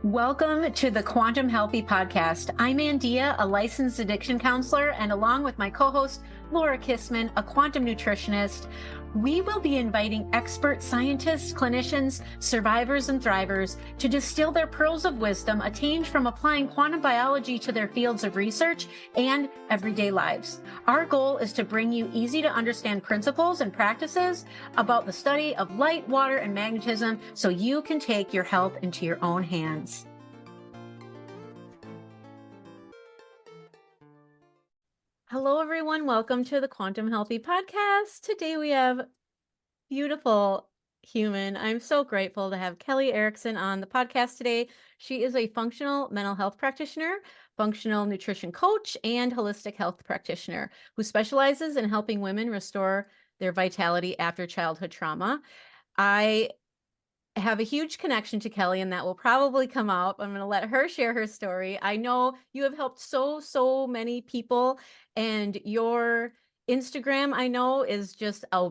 Welcome to the Quantum Healthy Podcast. I'm Andeea, a licensed addiction counselor, and along with my co-host, Laura Kissmann, a quantum nutritionist, we will be inviting expert scientists, clinicians, survivors, and thrivers to distill their pearls of wisdom attained from applying quantum biology to their fields of research and everyday lives. Our goal is to bring you easy to understand principles and practices about the study of light, water, and magnetism so you can take your health into your own hands. Hello, everyone. Welcome to the Quantum Healthy Podcast. Today we have beautiful human. I'm so grateful to have Kelley Erickson on the podcast today. She is a functional mental health practitioner, functional nutrition coach, and holistic health practitioner who specializes in helping women restore their vitality after childhood trauma. I have a huge connection to Kelley, and that will probably come out. I'm going to let her share her story. I know you have helped so many people, and your Instagram, I know, is just a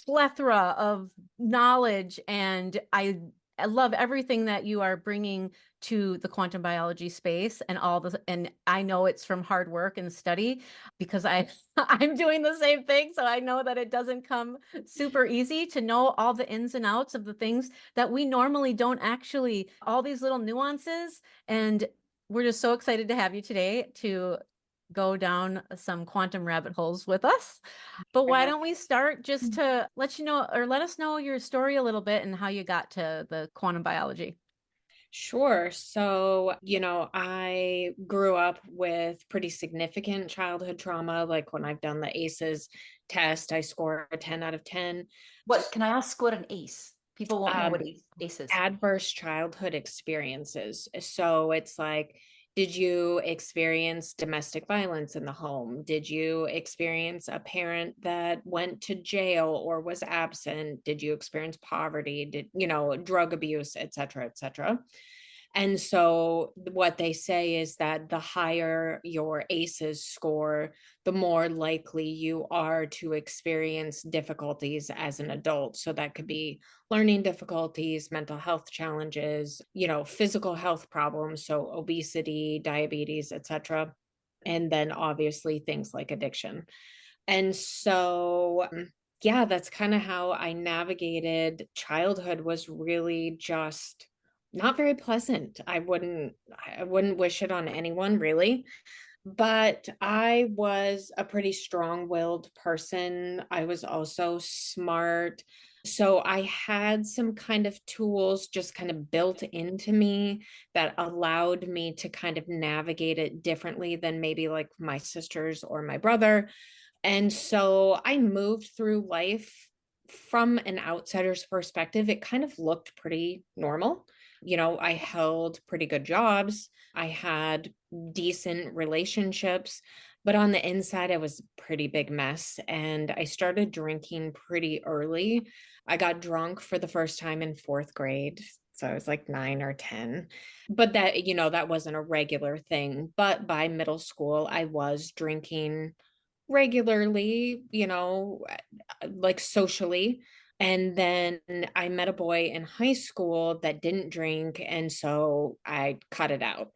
plethora of knowledge, and I love everything that you are bringing to the quantum biology space and and I know it's from hard work and study because I'm doing the same thing. So I know that it doesn't come super easy to know all the ins and outs of the things that we normally don't actually, all these little nuances. And we're just so excited to have you today to go down some quantum rabbit holes with us. But why don't we start just to let you know, or let us know your story a little bit and how you got to the quantum biology. Sure. So, I grew up with pretty significant childhood trauma. Like when I've done the ACEs test, I score a 10 out of 10. What can I ask what an ACE? People won't know what ACE is. Adverse childhood experiences. So it's like, did you experience domestic violence in the home? Did you experience a parent that went to jail or was absent? Did you experience poverty? Drug abuse, et cetera, et cetera? And so what they say is that the higher your ACEs score, the more likely you are to experience difficulties as an adult. So that could be learning difficulties, mental health challenges, physical health problems, so obesity, diabetes, etc. And then obviously things like addiction. And so yeah, that's kind of how I navigated childhood. Was really just not very pleasant. I wouldn't wish it on anyone, really. But I was a pretty strong-willed person. I was also smart. So I had some kind of tools just kind of built into me that allowed me to kind of navigate it differently than maybe like my sisters or my brother. And so I moved through life from an outsider's perspective. It kind of looked pretty normal. I held pretty good jobs. I had decent relationships, but on the inside, I was a pretty big mess. And I started drinking pretty early. I got drunk for the first time in fourth grade. So I was like 9 or 10, but that wasn't a regular thing. But by middle school, I was drinking regularly, like socially. And then I met a boy in high school that didn't drink. And so I cut it out.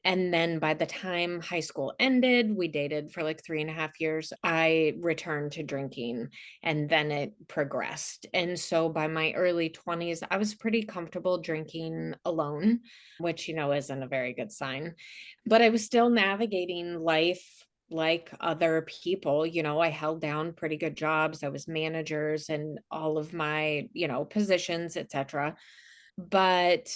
And then by the time high school ended, we dated for like 3.5 years. I returned to drinking and then it progressed. And so by my early 20s, I was pretty comfortable drinking alone, which, isn't a very good sign. But I was still navigating life like other people. I held down pretty good jobs. I was managers and all of my, positions, etc. But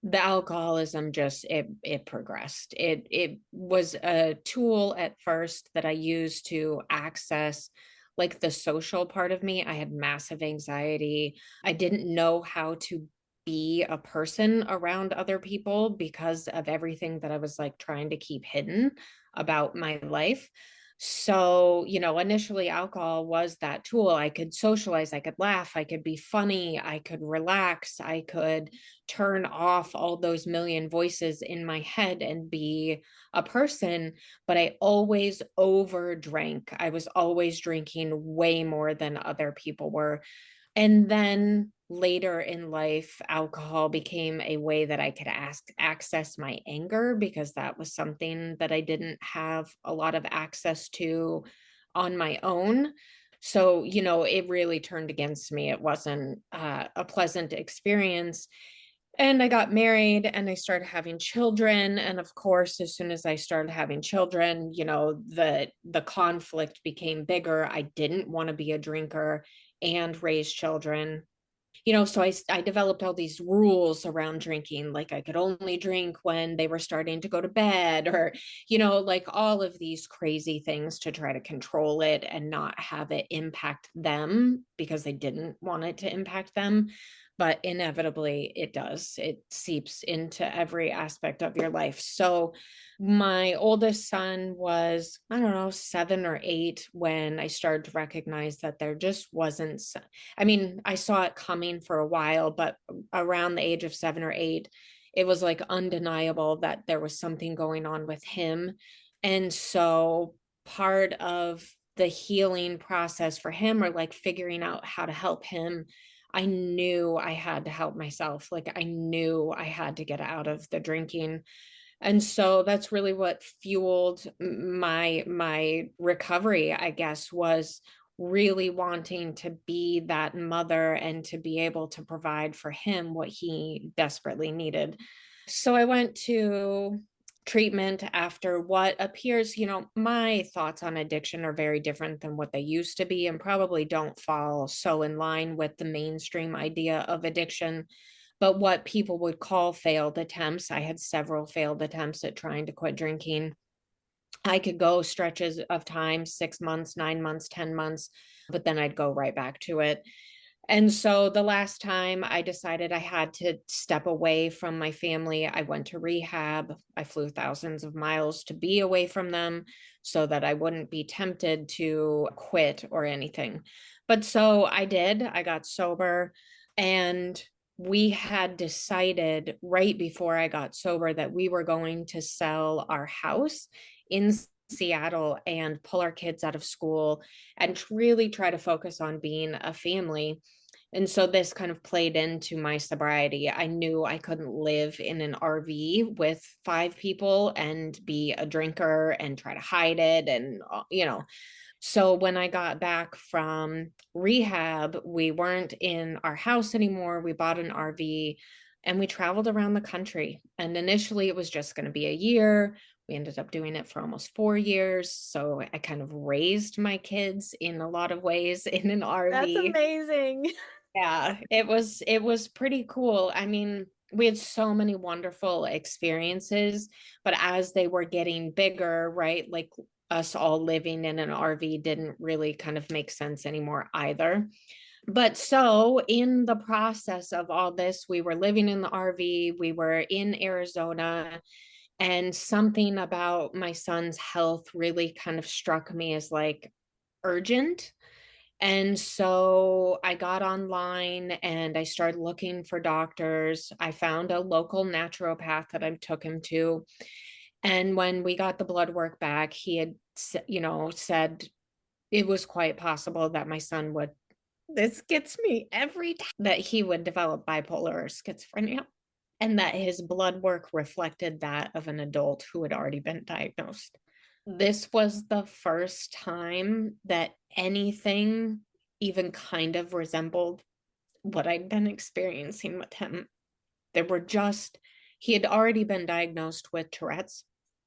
the alcoholism just it progressed. It was a tool at first that I used to access like the social part of me. I had massive anxiety. I didn't know how to be a person around other people because of everything that I was like trying to keep hidden about my life. So, initially alcohol was that tool. I could socialize, I could laugh, I could be funny, I could relax, I could turn off all those million voices in my head and be a person. But I always over drank. I was always drinking way more than other people were. And then later in life, alcohol became a way that I could access my anger, because that was something that I didn't have a lot of access to on my own. So, it really turned against me. It wasn't a pleasant experience. And I got married and I started having children. And of course, as soon as I started having children, the conflict became bigger. I didn't want to be a drinker and raise children. So I developed all these rules around drinking, like I could only drink when they were starting to go to bed, or, like all of these crazy things to try to control it and not have it impact them, because they didn't want it to impact them. But inevitably it does. It seeps into every aspect of your life. So my oldest son was, I don't know, 7 or 8 when I started to recognize that there just wasn't, I mean, I saw it coming for a while, but around the age of 7 or 8, it was like undeniable that there was something going on with him. And so part of the healing process for him, or like figuring out how to help him, I knew I had to help myself. Like I knew I had to get out of the drinking. And so that's really what fueled my recovery, I guess, was really wanting to be that mother and to be able to provide for him what he desperately needed. So I went to treatment after what appears, my thoughts on addiction are very different than what they used to be, and probably don't fall so in line with the mainstream idea of addiction. But what people would call failed attempts, I had several failed attempts at trying to quit drinking. I could go stretches of time, 6 months, 9 months, 10 months, but then I'd go right back to it. And so the last time I decided I had to step away from my family, I went to rehab. I flew thousands of miles to be away from them so that I wouldn't be tempted to quit or anything. But so I did. I got sober, and we had decided right before I got sober that we were going to sell our house in Seattle and pull our kids out of school and really try to focus on being a family. And so this kind of played into my sobriety. I knew I couldn't live in an RV with 5 people and be a drinker and try to hide it. And, so when I got back from rehab, we weren't in our house anymore. We bought an RV and we traveled around the country. And initially it was just going to be a year. We ended up doing it for almost 4 years. So I kind of raised my kids in a lot of ways in an That's RV. amazing. Yeah, it was pretty cool. I mean, we had so many wonderful experiences, but as they were getting bigger, right? Like us all living in an RV didn't really kind of make sense anymore either. But so in the process of all this, we were living in the RV, we were in Arizona, and something about my son's health really kind of struck me as like urgent. And so I got online and I started looking for doctors. I found a local naturopath that I took him to. And when we got the blood work back, he had, said it was quite possible that my son would, this gets me every time, that he would develop bipolar or schizophrenia, and that his blood work reflected that of an adult who had already been diagnosed. This was the first time that anything even kind of resembled what I'd been experiencing with him. There were just, he had already been diagnosed with Tourette's,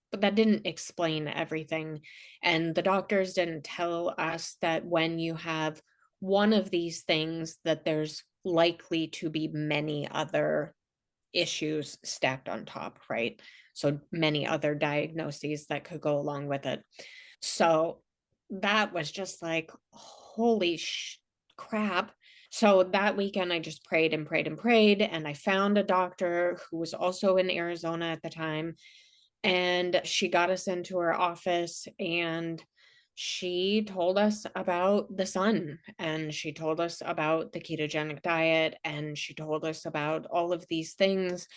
but that didn't explain everything. And the doctors didn't tell us that when you have one of these things, that there's likely to be many other issues stacked on top, right? So many other diagnoses that could go along with it. So that was just like, holy crap. So that weekend, I just prayed and prayed and prayed. And I found a doctor who was also in Arizona at the time. And she got us into her office and she told us about the sun, and she told us about the ketogenic diet, and she told us about all of these things.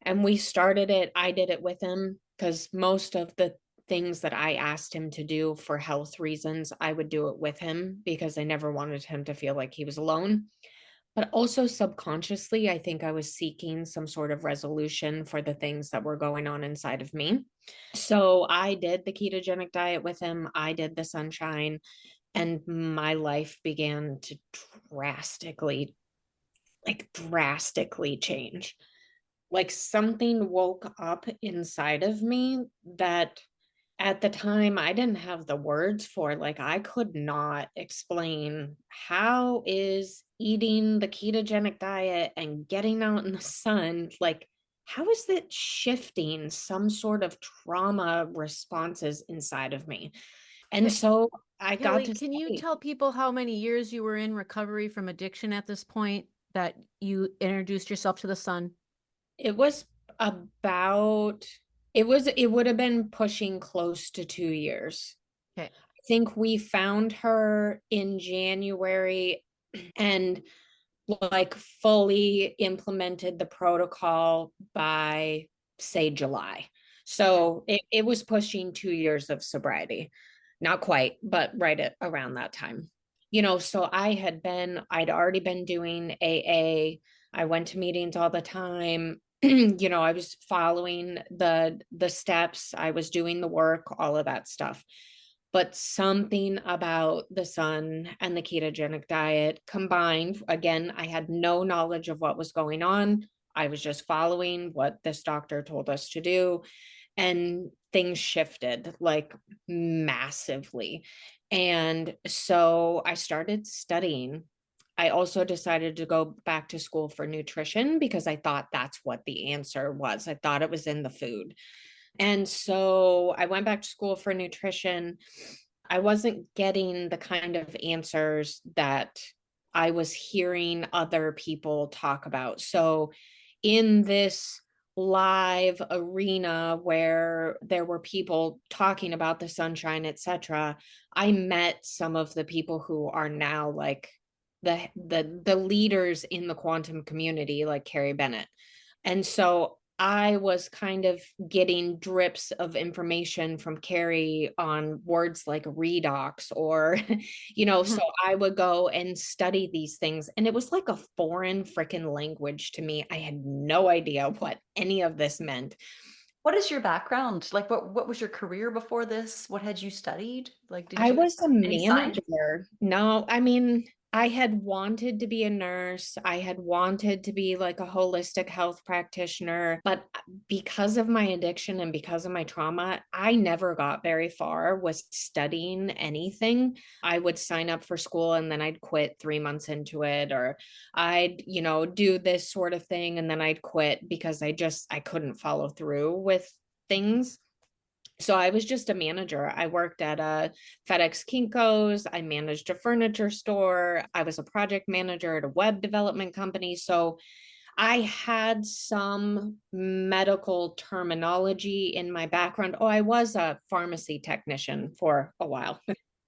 And we started it. I did it with him because most of the things that I asked him to do for health reasons, I would do it with him because I never wanted him to feel like he was alone. But also subconsciously, I think I was seeking some sort of resolution for the things that were going on inside of me. So I did the ketogenic diet with him. I did the sunshine, and my life began to drastically, drastically change. Like something woke up inside of me that at the time I didn't have the words for. Like I could not explain how is eating the ketogenic diet and getting out in the sun, like how is that shifting some sort of trauma responses inside of me? And so I got Kelley, to can you study. tell people how many years you were in recovery from addiction at this point that you introduced yourself to the sun? It was about it would have been pushing close to 2 years. Okay. I think we found her in January and like fully implemented the protocol by say July. So it was pushing 2 years of sobriety. Not quite, but right at around that time. So I'd already been doing AA. I went to meetings all the time. I was following the steps, I was doing the work, all of that stuff. But something about the sun and the ketogenic diet combined, again, I had no knowledge of what was going on. I was just following what this doctor told us to do, and things shifted like massively. And so I started studying. I also decided to go back to school for nutrition because I thought that's what the answer was. I thought it was in the food. And so I went back to school for nutrition. I wasn't getting the kind of answers that I was hearing other people talk about. So in this live arena where there were people talking about the sunshine, etc., I met some of the people who are now like the leaders in the quantum community, like Carrie Bennett. And so I was kind of getting drips of information from Carrie on words like redox or, so I would go and study these things. And it was like a foreign freaking language to me. I had no idea what any of this meant. What is your background? Like what was your career before this? What had you studied? Like did I you was a any science? manager. No, I mean, I had wanted to be a nurse. I had wanted to be like a holistic health practitioner, but because of my addiction and because of my trauma, I never got very far with studying anything. I would sign up for school and then I'd quit 3 months into it, or I'd, do this sort of thing and then I'd quit because I couldn't follow through with things. So I was just a manager. I worked at a FedEx Kinko's. I managed a furniture store. I was a project manager at a web development company. So I had some medical terminology in my background. Oh, I was a pharmacy technician for a while.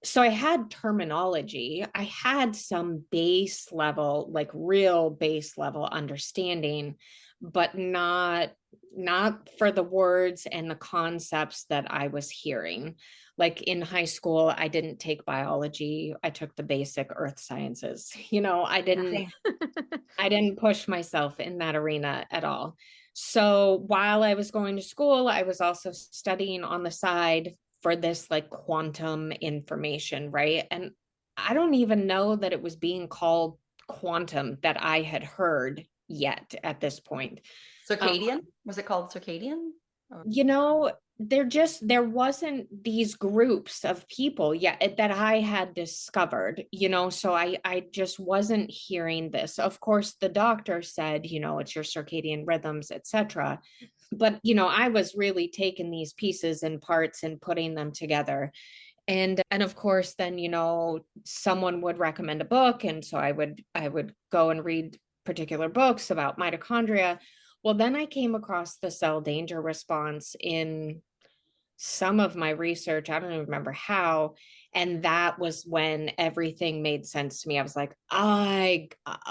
So I had terminology. I had some base level, like real base level understanding, but not for the words and the concepts that I was hearing. Like in high school, I didn't take biology. I took the basic earth sciences. Nothing. I didn't push myself in that arena at all. So while I was going to school, I was also studying on the side for this like quantum information, right? And I don't even know that it was being called quantum that I had heard yet at this point. Circadian? Was it called circadian? Or- There wasn't these groups of people yet that I had discovered, so I just wasn't hearing this. Of course, the doctor said, it's your circadian rhythms, etc. But, I was really taking these pieces and parts and putting them together. And of course, then, someone would recommend a book. And so I would go and read particular books about mitochondria. Well, then I came across the cell danger response in some of my research. I don't even remember how. And that was when everything made sense to me. I was like,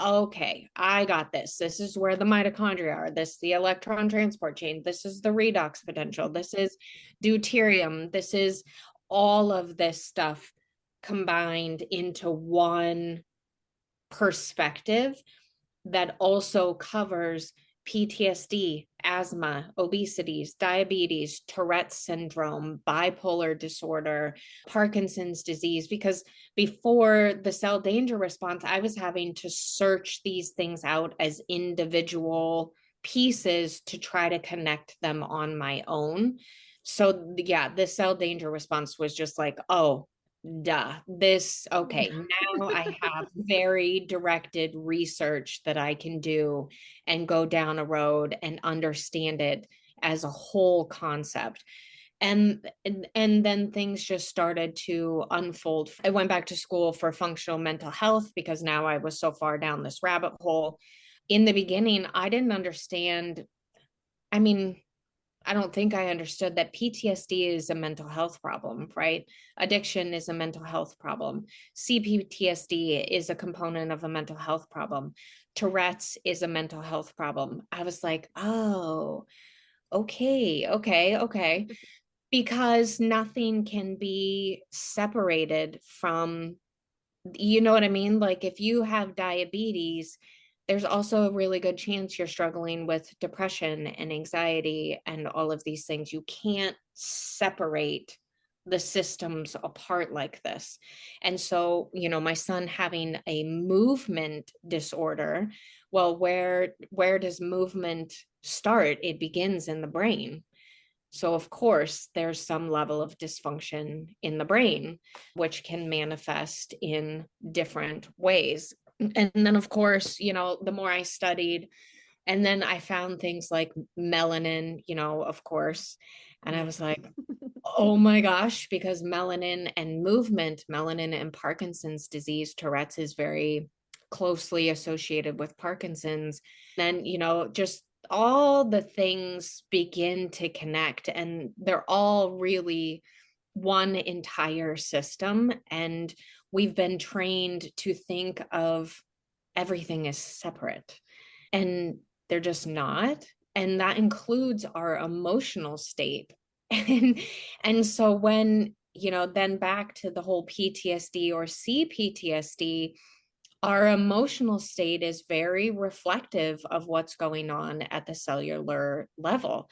okay, I got this. This is where the mitochondria are. This is the electron transport chain. This is the redox potential. This is deuterium. This is all of this stuff combined into one perspective that also covers PTSD, asthma, obesity, diabetes, Tourette's syndrome, bipolar disorder, Parkinson's disease. Because before the cell danger response, I was having to search these things out as individual pieces to try to connect them on my own. So, yeah, the cell danger response was just like, oh, duh, okay, now I have very directed research that I can do and go down a road and understand it as a whole concept. And then things just started to unfold. I went back to school for functional mental health because now I was so far down this rabbit hole. In the beginning, I didn't understand. I mean, I don't think I understood that PTSD is a mental health problem, right? Addiction is a mental health problem. CPTSD is a component of a mental health problem. Tourette's is a mental health problem. I was like, oh, okay. Because nothing can be separated from, you know what I mean? Like if you have diabetes, there's also a really good chance you're struggling with depression and anxiety and all of these things. You can't separate the systems apart like this. And so, my son having a movement disorder, well, where does movement start? It begins in the brain. So, of course, there's some level of dysfunction in the brain, which can manifest in different ways. And then, of course, the more I studied, and then I found things like melanin, of course. And I was like, oh my gosh, because melanin and movement, melanin and Parkinson's disease, Tourette's is very closely associated with Parkinson's. Then, just all the things begin to connect, and they're all really one entire system. And we've been trained to think of everything as separate, and they're just not. And that includes our emotional state. And so when, then back to the whole PTSD or CPTSD, our emotional state is very reflective of what's going on at the cellular level.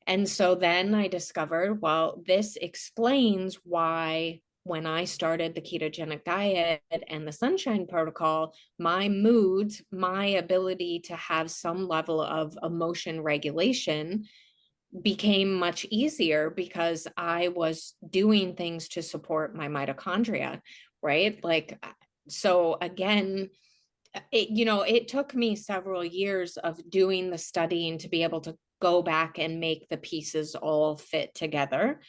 And so then I discovered, well, this explains why when I started the ketogenic diet and the sunshine protocol, my moods, my ability to have some level of emotion regulation became much easier because I was doing things to support my mitochondria, right? Like, so again, it took me several years of doing the studying to be able to go back and make the pieces all fit together.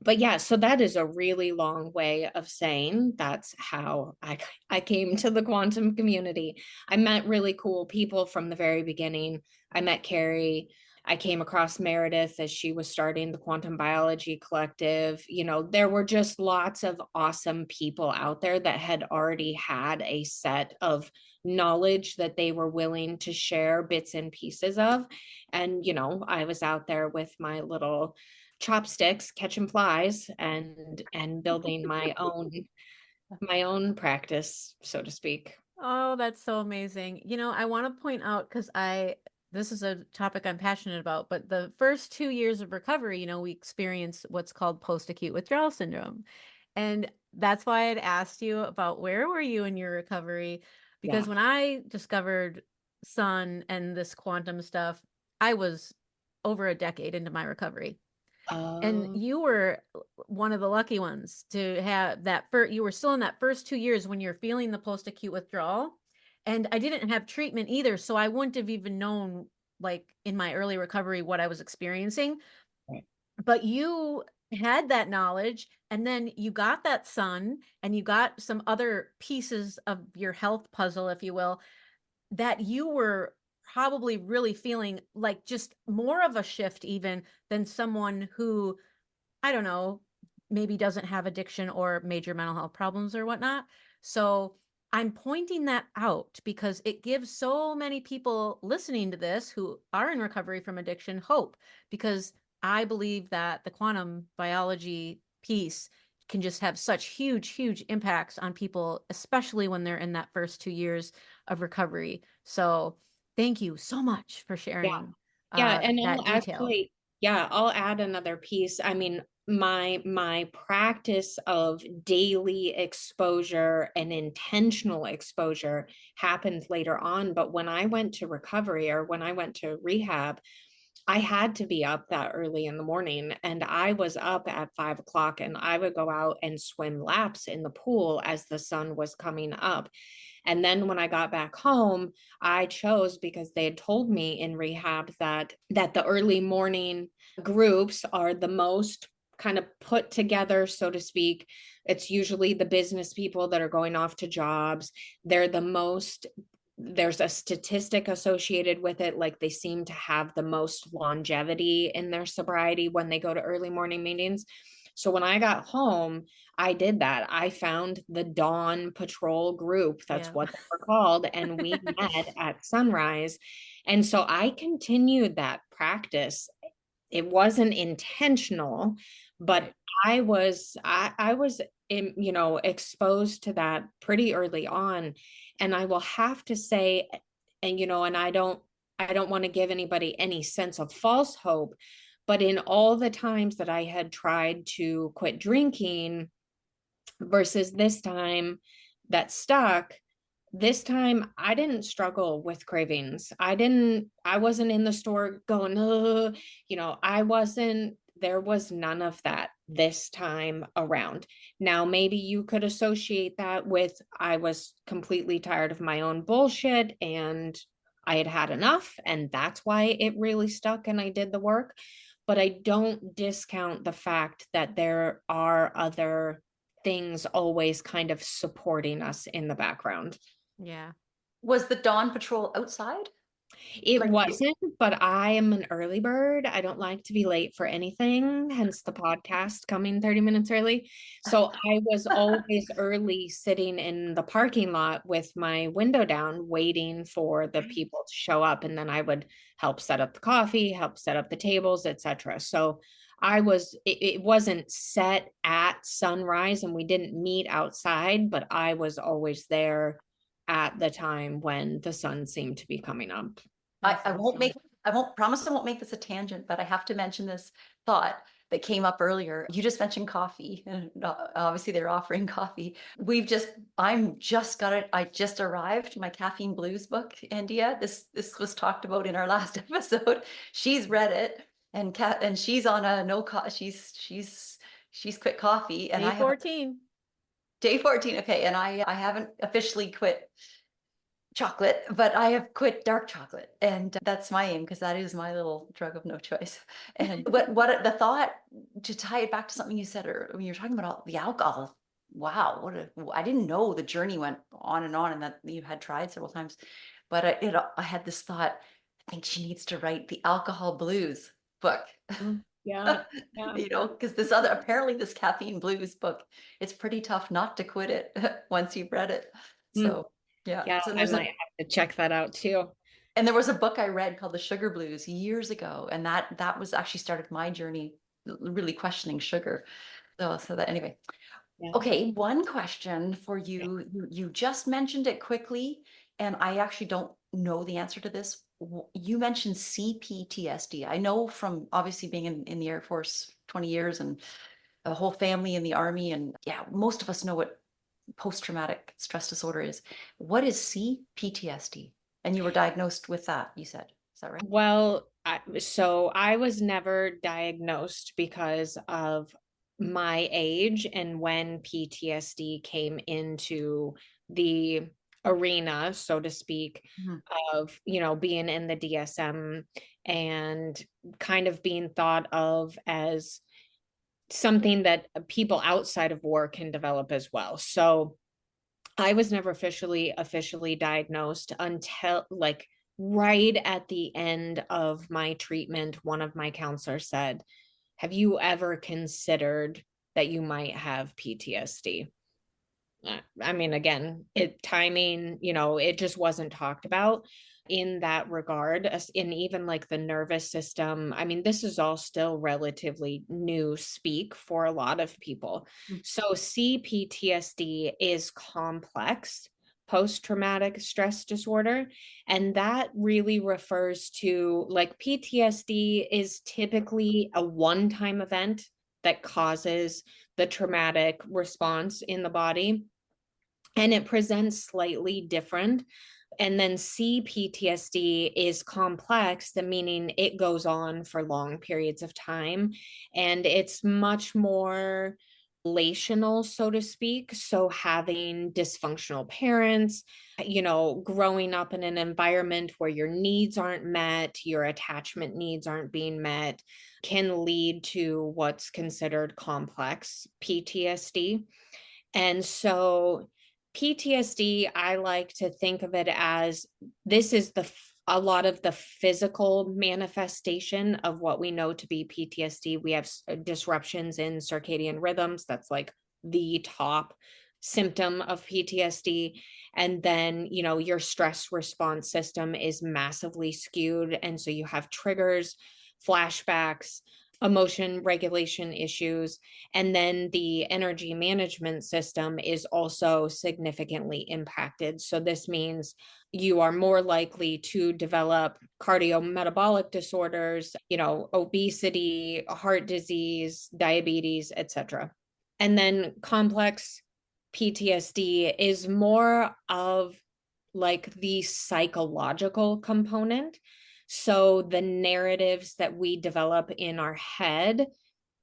But yeah, so that is a really long way of saying that's how I came to the quantum community. I met really cool people from the very beginning. I met Carrie. I came across Meredith as she was starting the Quantum Biology Collective. There were just lots of awesome people out there that had already had a set of knowledge that they were willing to share bits and pieces of. And, I was out there with my little chopsticks catching flies and building my own practice, so to speak. Oh, that's so amazing. I want to point out because this is a topic I'm passionate about, but the first 2 years of recovery, we experience what's called post-acute withdrawal syndrome. And that's why I'd asked you about where were you in your recovery? Because Yeah. when I discovered Sun and this quantum stuff, I was over a decade into my recovery. And Oh, you were one of the lucky ones to have that you were still in that first 2 years when you're feeling the post-acute withdrawal. And I didn't have treatment either, so I wouldn't have even known, like in my early recovery, what I was experiencing. right. But you had that knowledge, and then you got that Sun, and you got some other pieces of your health puzzle, if you will, that you were probably really feeling like just more of a shift even than someone who I don't know, maybe doesn't have addiction or major mental health problems or whatnot. So I'm pointing that out because it gives so many people listening to this who are in recovery from addiction hope, because I believe that the quantum biology piece can just have such huge, huge impacts on people, especially when they're in that first 2 years of recovery. So thank you so much for sharing Yeah, and that I'll detail. actually, yeah, I'll add another piece. I mean, my practice of daily exposure and intentional exposure happened later on, but when I went to recovery or when I went to rehab, I had to be up that early in the morning, and I was up at 5 o'clock, and I would go out and swim laps in the pool as the sun was coming up. And then when I got back home, I chose, because they had told me in rehab that the early morning groups are the most kind of put together, so to speak. It's usually the business people that are going off to jobs. They're the most, there's a statistic associated with it, like they seem to have the most longevity in their sobriety when they go to early morning meetings. So when I got home, I did that. I found the Dawn Patrol group. That's Yeah. what they were called. And we met at sunrise. And so I continued that practice. It wasn't intentional, but Right. I was exposed to that pretty early on. And I will have to say, and I don't want to give anybody any sense of false hope, but in all the times that I had tried to quit drinking versus this time that stuck, this time I didn't struggle with cravings. I wasn't in the store going, I wasn't, there was none of that this time around. Now, maybe you could associate that with I was completely tired of my own bullshit and I had had enough, and that's why it really stuck and I did the work. But I don't discount the fact that there are other things always kind of supporting us in the background. Yeah. Was the Dawn Patrol outside? It Like, wasn't, but I am an early bird. I don't like to be late for anything, hence the podcast coming 30 minutes early. So I was always early sitting in the parking lot with my window down, waiting for the people to show up. And then I would help set up the coffee, help set up the tables, etc. So it wasn't set at sunrise and we didn't meet outside, but I was always there at the time when the sun seemed to be coming up. That's awesome. I won't promise I won't make this a tangent, but I have to mention this thought that came up earlier. You just mentioned coffee, and obviously they're offering coffee. I'm just got it. I just arrived. My Caffeine Blues book, Andeea. This was talked about in our last episode. She's read it, and she's on a no co she's quit coffee, and Day I have 14. day 14. Okay, and I haven't officially quit chocolate, but I have quit dark chocolate, and that's my aim because that is my little drug of no choice. And what the thought, to tie it back to something you said when you were talking about all the alcohol. Wow, I didn't know the journey went on, and that you had tried several times, but I had this thought. I think she needs to write the Alcohol Blues book. Yeah, yeah. Because apparently this Caffeine Blues book, it's pretty tough not to quit it once you've read it. Mm. So yeah, Yeah, so I might have to check that out too. and there was a book I read called The Sugar Blues years ago, and that was actually started my journey really questioning sugar. So that anyway. Yeah. Okay, one question for you. You just mentioned it quickly, and I actually don't know the answer to this. You mentioned CPTSD. I know from obviously being in the Air Force 20 years and a whole family in the Army, and yeah, most of us know what post-traumatic stress disorder is. What is CPTSD? And you were diagnosed with that, you said. Is that right? Well, so I was never diagnosed because of my age and when PTSD came into the arena, so to speak, Mhm. of, being in the DSM and kind of being thought of as something that people outside of war can develop as well. So I was never officially diagnosed until like right at the end of my treatment. One of my counselors said, have you ever considered that you might have PTSD? I mean, again, timing, it just wasn't talked about in that regard. In even like the nervous system, I mean, this is all still relatively new speak for a lot of people. So CPTSD is complex post-traumatic stress disorder, and that really refers to, like, PTSD is typically a one-time event that causes the traumatic response in the body, and it presents slightly different. And then CPTSD is complex, the meaning it goes on for long periods of time, and it's much more relational, so to speak. So having dysfunctional parents, growing up in an environment where your needs aren't met, your attachment needs aren't being met, can lead to what's considered complex PTSD. And so PTSD, I like to think of it as, this is a lot of the physical manifestation of what we know to be PTSD. We have disruptions in circadian rhythms. That's like the top symptom of PTSD. And then, your stress response system is massively skewed. And so you have triggers, flashbacks, emotion regulation issues, and then the energy management system is also significantly impacted. So this means you are more likely to develop cardiometabolic disorders, obesity, heart disease, diabetes, etc. And then complex PTSD is more of like the psychological component. So the narratives that we develop in our head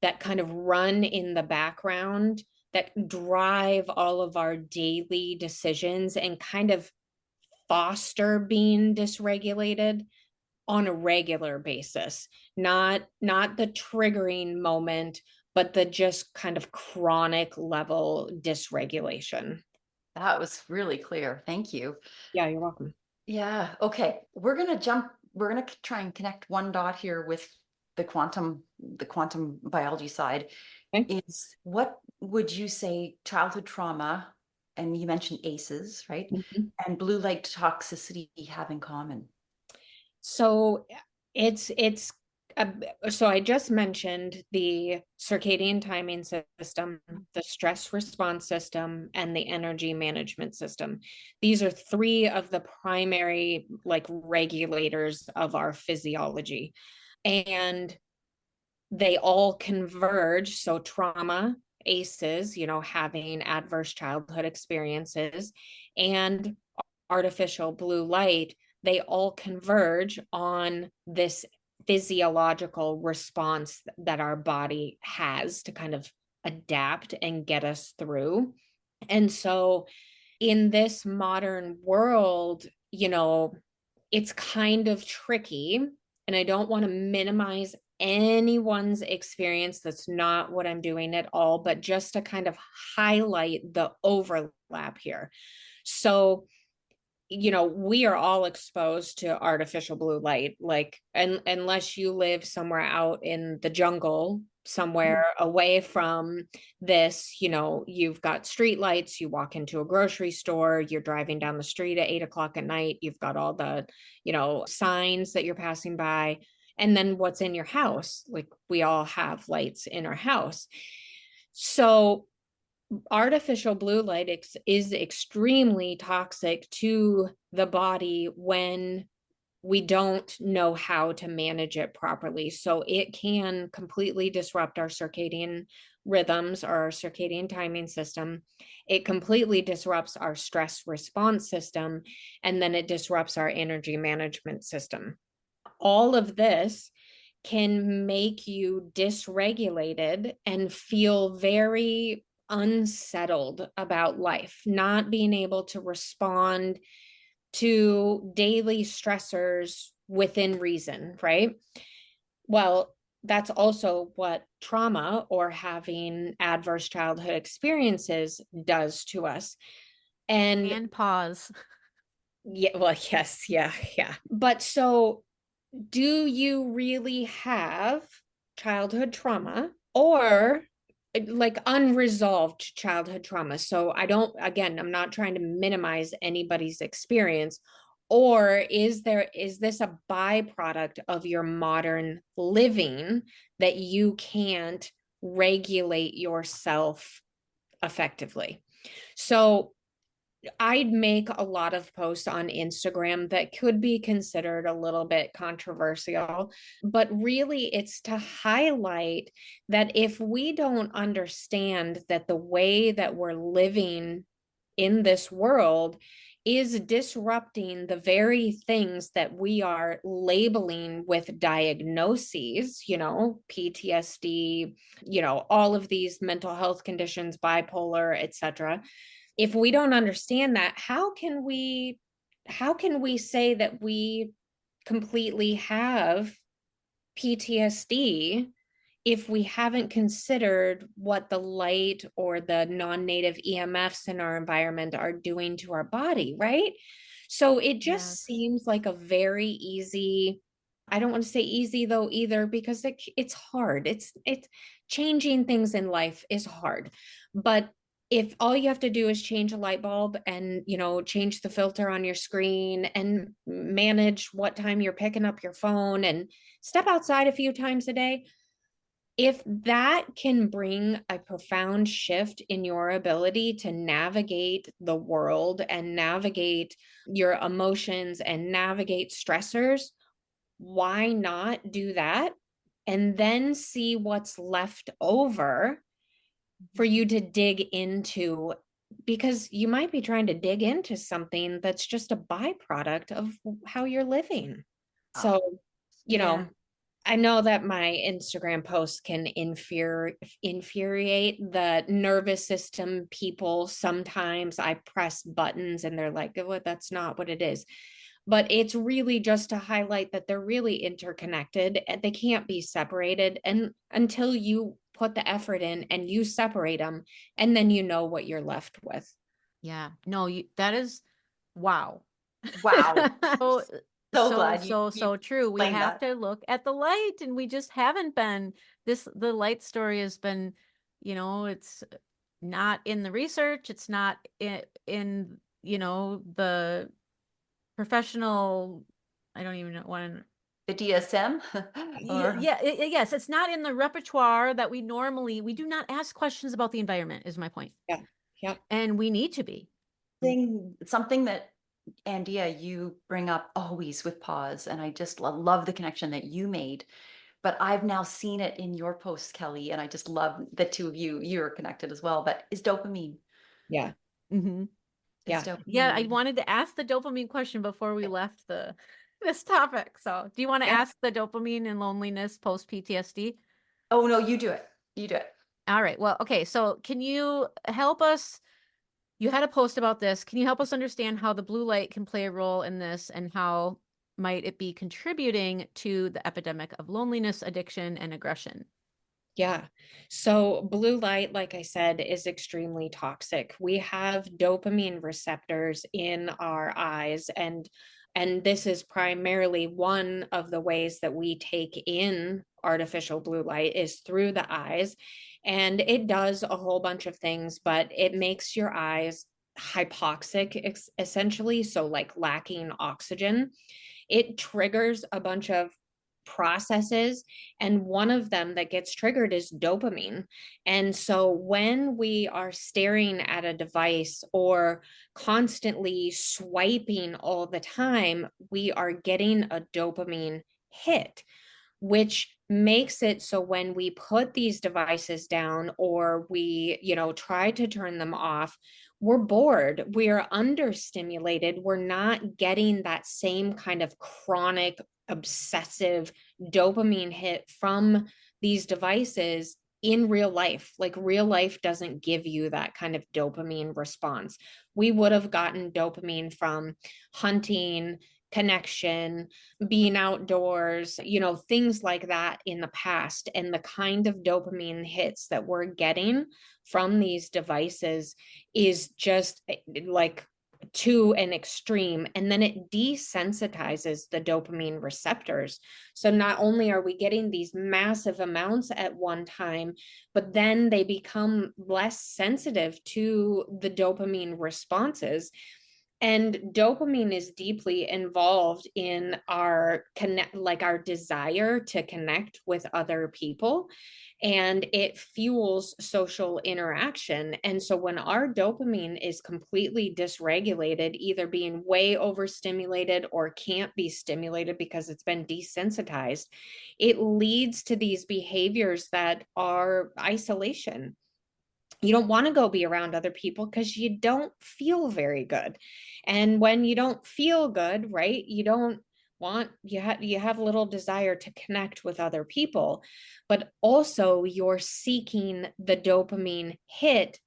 that kind of run in the background that drive all of our daily decisions and kind of foster being dysregulated on a regular basis, not the triggering moment, but the just kind of chronic level dysregulation. That was really clear. Thank you. Yeah, you're welcome. Yeah. Okay. We're going to try and connect one dot here with the quantum biology side. Okay. Is, what would you say childhood trauma, and you mentioned ACEs, right? Mm-hmm. And blue light toxicity have in common? So it's so I just mentioned the circadian timing system, the stress response system, and the energy management system. These are three of the primary like regulators of our physiology, and they all converge. So trauma, ACEs, having adverse childhood experiences, and artificial blue light, they all converge on this physiological response that our body has to kind of adapt and get us through. And so in this modern world, it's kind of tricky, and I don't want to minimize anyone's experience. That's not what I'm doing at all, but just to kind of highlight the overlap here. So we are all exposed to artificial blue light, like, and unless you live somewhere out in the jungle, somewhere away from this, you've got street lights, you walk into a grocery store, you're driving down the street at 8 o'clock at night, you've got all the, signs that you're passing by. And then what's in your house? Like, we all have lights in our house. So artificial blue light is extremely toxic to the body when we don't know how to manage it properly. So it can completely disrupt our circadian rhythms, or our circadian timing system. It completely disrupts our stress response system, and then it disrupts our energy management system. All of this can make you dysregulated and feel very unsettled about life, not being able to respond to daily stressors within reason, right? Well, that's also what trauma or having adverse childhood experiences does to us. And pause. Yeah, well, yes, yeah. But so, do you really have childhood trauma or like unresolved childhood trauma. So I'm not trying to minimize anybody's experience. Or is this a byproduct of your modern living that you can't regulate yourself effectively? So I'd make a lot of posts on Instagram that could be considered a little bit controversial, but really it's to highlight that if we don't understand that the way that we're living in this world is disrupting the very things that we are labeling with diagnoses, PTSD, all of these mental health conditions, bipolar, etc. If we don't understand that, how can we say that we completely have PTSD if we haven't considered what the light or the non-native EMFs in our environment are doing to our body, right? So it just Yes. seems like a very easy, I don't want to say easy though either, because it's hard. It's changing things in life is hard. But if all you have to do is change a light bulb and, change the filter on your screen and manage what time you're picking up your phone and step outside a few times a day, if that can bring a profound shift in your ability to navigate the world and navigate your emotions and navigate stressors, why not do that? And then see what's left over for you to dig into, because you might be trying to dig into something that's just a byproduct of how you're living. Oh, So, you yeah. know, I know that my Instagram posts can infuriate the nervous system people. Sometimes I press buttons and they're like, "Oh, that's not what it is." But it's really just to highlight that they're really interconnected and they can't be separated. And until you put the effort in and you separate them, and then you know what you're left with. Yeah. No, that is wow. Wow. So So glad you so true. We explained have that. to look at the light and we just haven't been the light story has been, it's not in the research, it's not in the professional, I don't even know what. The DSM Yeah, or yeah, yes, it's not in the repertoire that we do not ask questions about the environment, is my point. Yeah. Yep. And we need to be. something that Andeea, you bring up always with pause, and I just love the connection that you made. But I've now seen it in your posts, Kelley, and I just love the two of you. You're connected as well, but is dopamine. Yeah. Mm-hmm. It's Yeah. Yeah, I dopamine. wanted to ask the dopamine question before we left this topic. So, do you want to Yeah. ask the dopamine and loneliness post PTSD? Oh no, you do it. You do it. All right. Well, okay. So, can you help us? You had a post about this. Can you help us understand how the blue light can play a role in this and how might it be contributing to the epidemic of loneliness, addiction, and aggression? Yeah. So blue light, like I said, is extremely toxic. We have dopamine receptors in our eyes, and this is primarily one of the ways that we take in artificial blue light is through the eyes. And it does a whole bunch of things, but it makes your eyes hypoxic essentially, so like lacking oxygen. It triggers a bunch of processes, and one of them that gets triggered is dopamine. And so when we are staring at a device or constantly swiping all the time, we are getting a dopamine hit, which makes it so when we put these devices down or we, try to turn them off, we're bored, we're understimulated, we're not getting that same kind of chronic, obsessive dopamine hit from these devices in real life. Like real life doesn't give you that kind of dopamine response. We would have gotten dopamine from hunting, connection, being outdoors, things like that in the past. And the kind of dopamine hits that we're getting from these devices is just like to an extreme, and then it desensitizes the dopamine receptors. So not only are we getting these massive amounts at one time, but then they become less sensitive to the dopamine responses. And dopamine is deeply involved in our our desire to connect with other people, and it fuels social interaction. And so when our dopamine is completely dysregulated, either being way overstimulated or can't be stimulated because it's been desensitized, it leads to these behaviors that are isolation. You don't want to go be around other people because you don't feel very good. And when you don't feel good, right, you don't want, you have little desire to connect with other people, but also you're seeking the dopamine hit,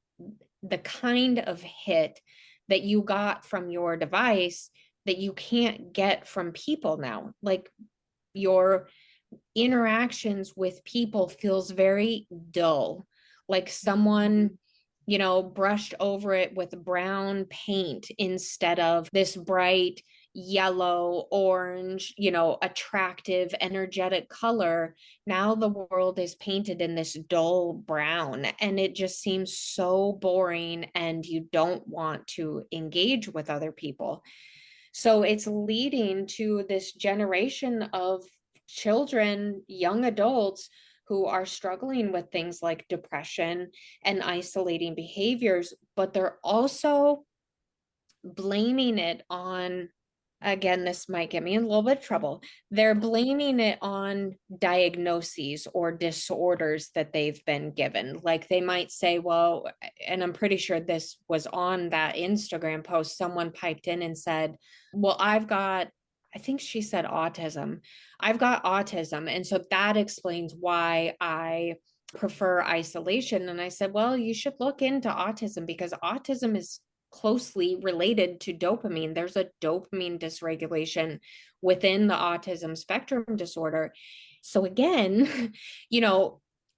the kind of hit that you got from your device that you can't get from people now. Like, your interactions with people feels very dull, like someone, brushed over it with brown paint instead of this bright yellow, orange, attractive, energetic color. Now the world is painted in this dull brown, and it just seems so boring, and you don't want to engage with other people. So it's leading to this generation of children, young adults who are struggling with things like depression and isolating behaviors, but they're also blaming it on, again, this might get me in a little bit of trouble. They're blaming it on diagnoses or disorders that they've been given. Like, they might say, well, and I'm pretty sure this was on that Instagram post, someone piped in and said, well, I think she said autism. I've got autism. And so that explains why I prefer isolation. And I said, well, you should look into autism, because autism is closely related to dopamine. There's a dopamine dysregulation within the autism spectrum disorder. So again,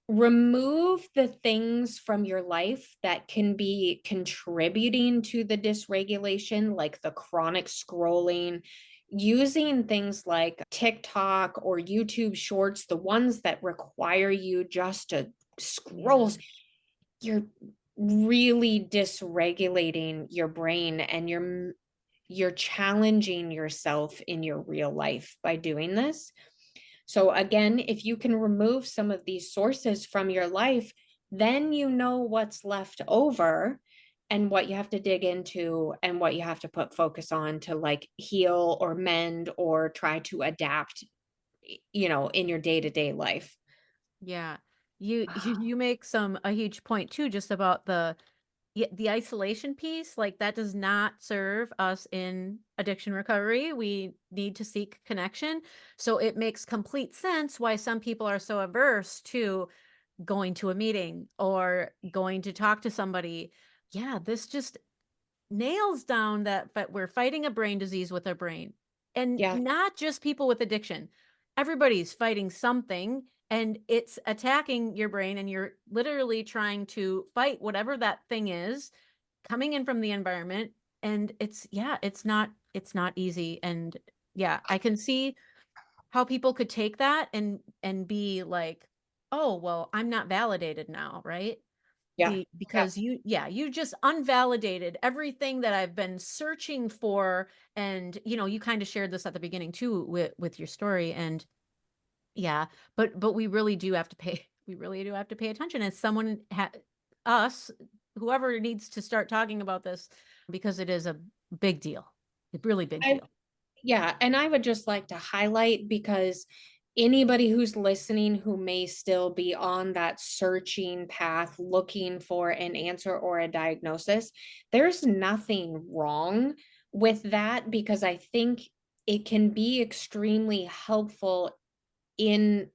remove the things from your life that can be contributing to the dysregulation, like the chronic scrolling, using things like TikTok or YouTube shorts, the ones that require you just to scroll. You're really dysregulating your brain, and you're challenging yourself in your real life by doing this. So again, if you can remove some of these sources from your life, then you know what's left over and what you have to dig into and what you have to put focus on to like heal or mend or try to adapt, in your day-to-day life. Yeah. You make a huge point too, just about the isolation piece. Like, that does not serve us in addiction recovery. We need to seek connection. So it makes complete sense why some people are so averse to going to a meeting or going to talk to somebody. Yeah, this just nails down that, but we're fighting a brain disease with our brain, and Yeah. not just people with addiction. Everybody's fighting something, and it's attacking your brain, and you're literally trying to fight whatever that thing is coming in from the environment. And it's not easy. And yeah, I can see how people could take that and be like, oh, well, I'm not validated now, right? Yeah. Because you just unvalidated everything that I've been searching for. And you kind of shared this at the beginning too with your story. And yeah, but we really do have to pay attention as someone, us, whoever needs to start talking about this, because it is a big deal. A really big deal. Yeah, and I would just like to highlight, because anybody who's listening who may still be on that searching path looking for an answer or a diagnosis, there's nothing wrong with that, because I think it can be extremely helpful in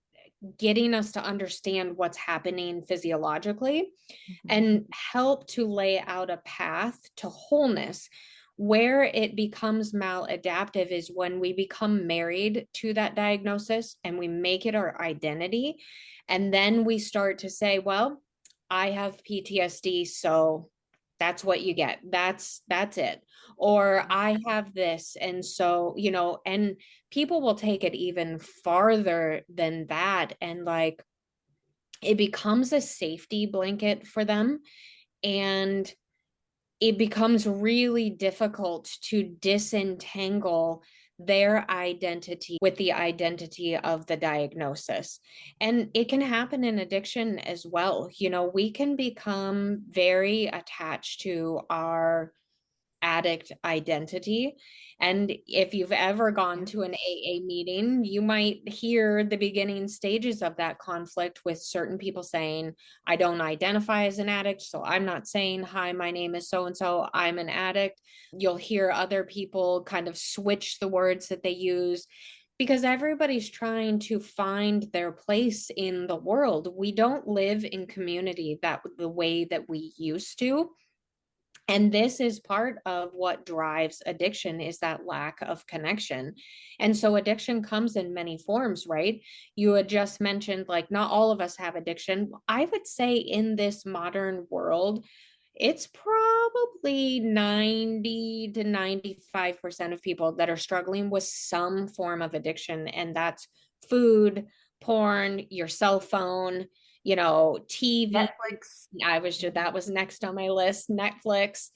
getting us to understand what's happening physiologically and help to lay out a path to wholeness. Where it becomes maladaptive is when we become married to that diagnosis and we make it our identity. And then we start to say, well, I have PTSD, so That's what you get. That's it. Or I have this. And so, and people will take it even farther than that. And like, it becomes a safety blanket for them. And it becomes really difficult to disentangle their identity with the identity of the diagnosis. And it can happen in addiction as well. We can become very attached to our addict identity. And if you've ever gone to an AA meeting, you might hear the beginning stages of that conflict with certain people saying, I don't identify as an addict, so I'm not saying, hi, my name is so and so, I'm an addict. You'll hear other people kind of switch the words that they use because everybody's trying to find their place in the world. We don't live in community the way that we used to. And this is part of what drives addiction, is that lack of connection. And so addiction comes in many forms, right? You had just mentioned, like, not all of us have addiction. I would say in this modern world, it's probably 90 to 95% of people that are struggling with some form of addiction. And that's food, porn, your cell phone, TV. Netflix, That was next on my list. Netflix,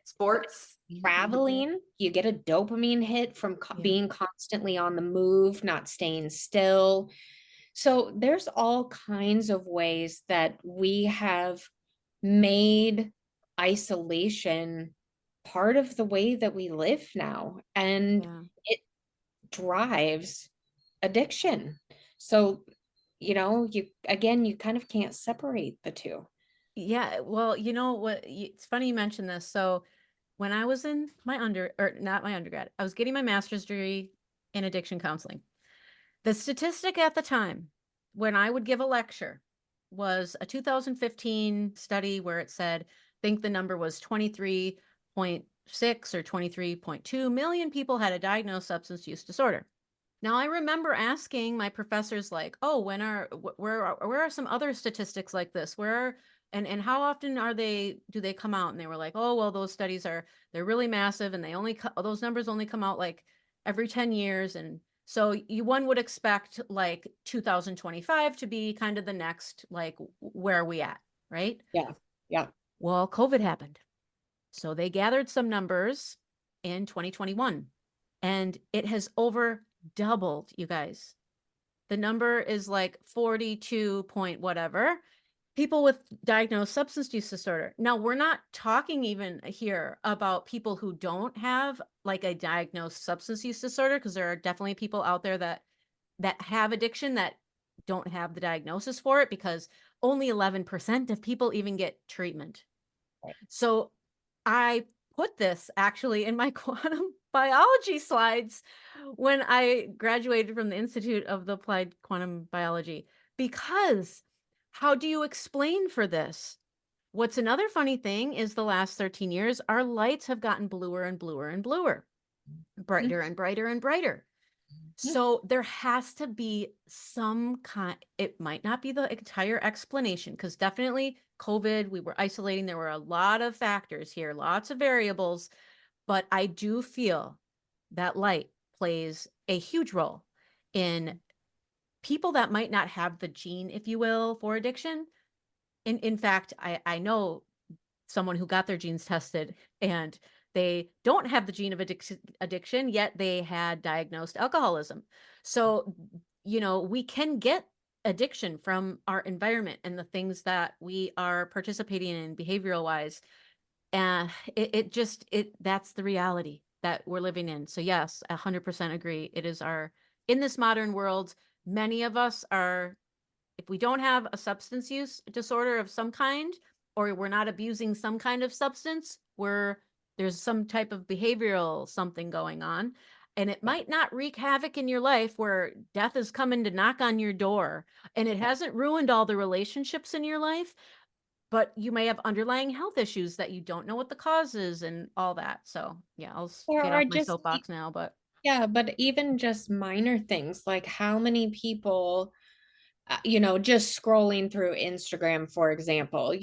sports. traveling, you get a dopamine hit from being constantly on the move, not staying still. So there's all kinds of ways that we have made isolation part of the way that we live now. And it drives addiction. So, you kind of can't separate the two. Yeah, well, you know what? It's funny you mentioned this. So, when I was in not my undergrad, I was getting my master's degree in addiction counseling. The statistic at the time when I would give a lecture was a 2015 study where it said, I think the number was 23.6 or 23.2 million people had a diagnosed substance use disorder. Now, I remember asking my professors, like, oh, where are some other statistics like this? And how often do they come out? And they were like, oh, well, those studies they're really massive, and those numbers only come out like every 10 years. And so one would expect like 2025 to be kind of the next, like, where are we at? Right? Yeah. Yeah. Well, COVID happened. So they gathered some numbers in 2021, and it has over doubled, you guys. The number is like 42 point whatever people with diagnosed substance use disorder. Now, we're not talking even here about people who don't have like a diagnosed substance use disorder, because there are definitely people out there that have addiction that don't have the diagnosis for it, because only 11% of people even get treatment. Right. So I put this actually in my quantum biology slides when I graduated from the Institute of the Applied Quantum Biology, because how do you explain for this? What's another funny thing is the last 13 years, our lights have gotten bluer and bluer and bluer, brighter and brighter and brighter. So there has to be some kind, it might not be the entire explanation, because definitely COVID, we were isolating. There were a lot of factors here, lots of variables, but I do feel that light plays a huge role in people that might not have the gene, if you will, for addiction. In fact, I know someone who got their genes tested, and they don't have the gene of addiction, yet they had diagnosed alcoholism. So, we can get addiction from our environment and the things that we are participating in behavioral wise. And that's the reality that we're living in. So yes, 100% agree. It is in this modern world, many of us are, if we don't have a substance use disorder of some kind, or we're not abusing some kind of substance, there's some type of behavioral something going on. And it might not wreak havoc in your life where death is coming to knock on your door, and it hasn't ruined all the relationships in your life, but you may have underlying health issues that you don't know what the cause is and all that. So yeah, I'll get Or off my just, soapbox now, but yeah, but even just minor things, like how many people just scrolling through Instagram, for example,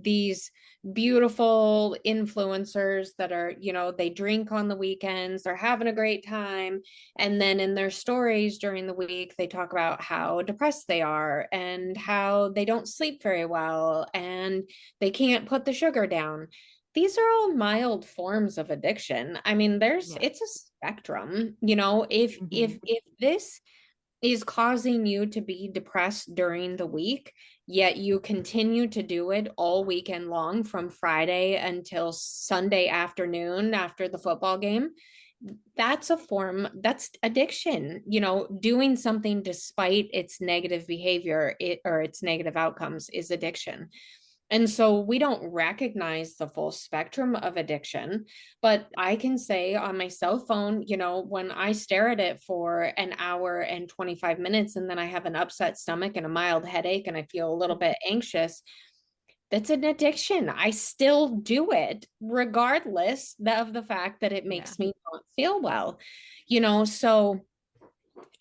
these beautiful influencers that are, they drink on the weekends, they're having a great time. And then in their stories during the week, they talk about how depressed they are and how they don't sleep very well and they can't put the sugar down. These are all mild forms of addiction. I mean, Yeah. it's a spectrum, if this is causing you to be depressed during the week, yet you continue to do it all weekend long from Friday until Sunday afternoon after the football game, that's addiction. Doing something despite its negative behavior, or its negative outcomes, is addiction. And so we don't recognize the full spectrum of addiction. But I can say on my cell phone, when I stare at it for an hour and 25 minutes, and then I have an upset stomach and a mild headache and I feel a little bit anxious, that's an addiction. I still do it regardless of the fact that it Yeah. makes me not feel well. So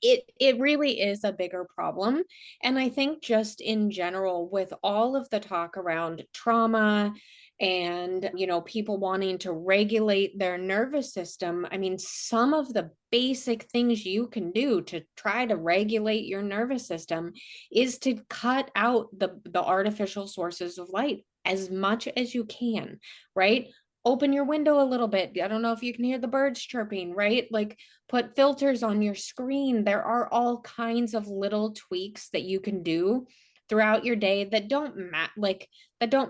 it really is a bigger problem. And I think just in general, with all of the talk around trauma and people wanting to regulate their nervous system, I mean, some of the basic things you can do to try to regulate your nervous system is to cut out the artificial sources of light as much as you can, right? Open your window a little bit. I don't know if you can hear the birds chirping, right? Like, put filters on your screen. There are all kinds of little tweaks that you can do throughout your day that don't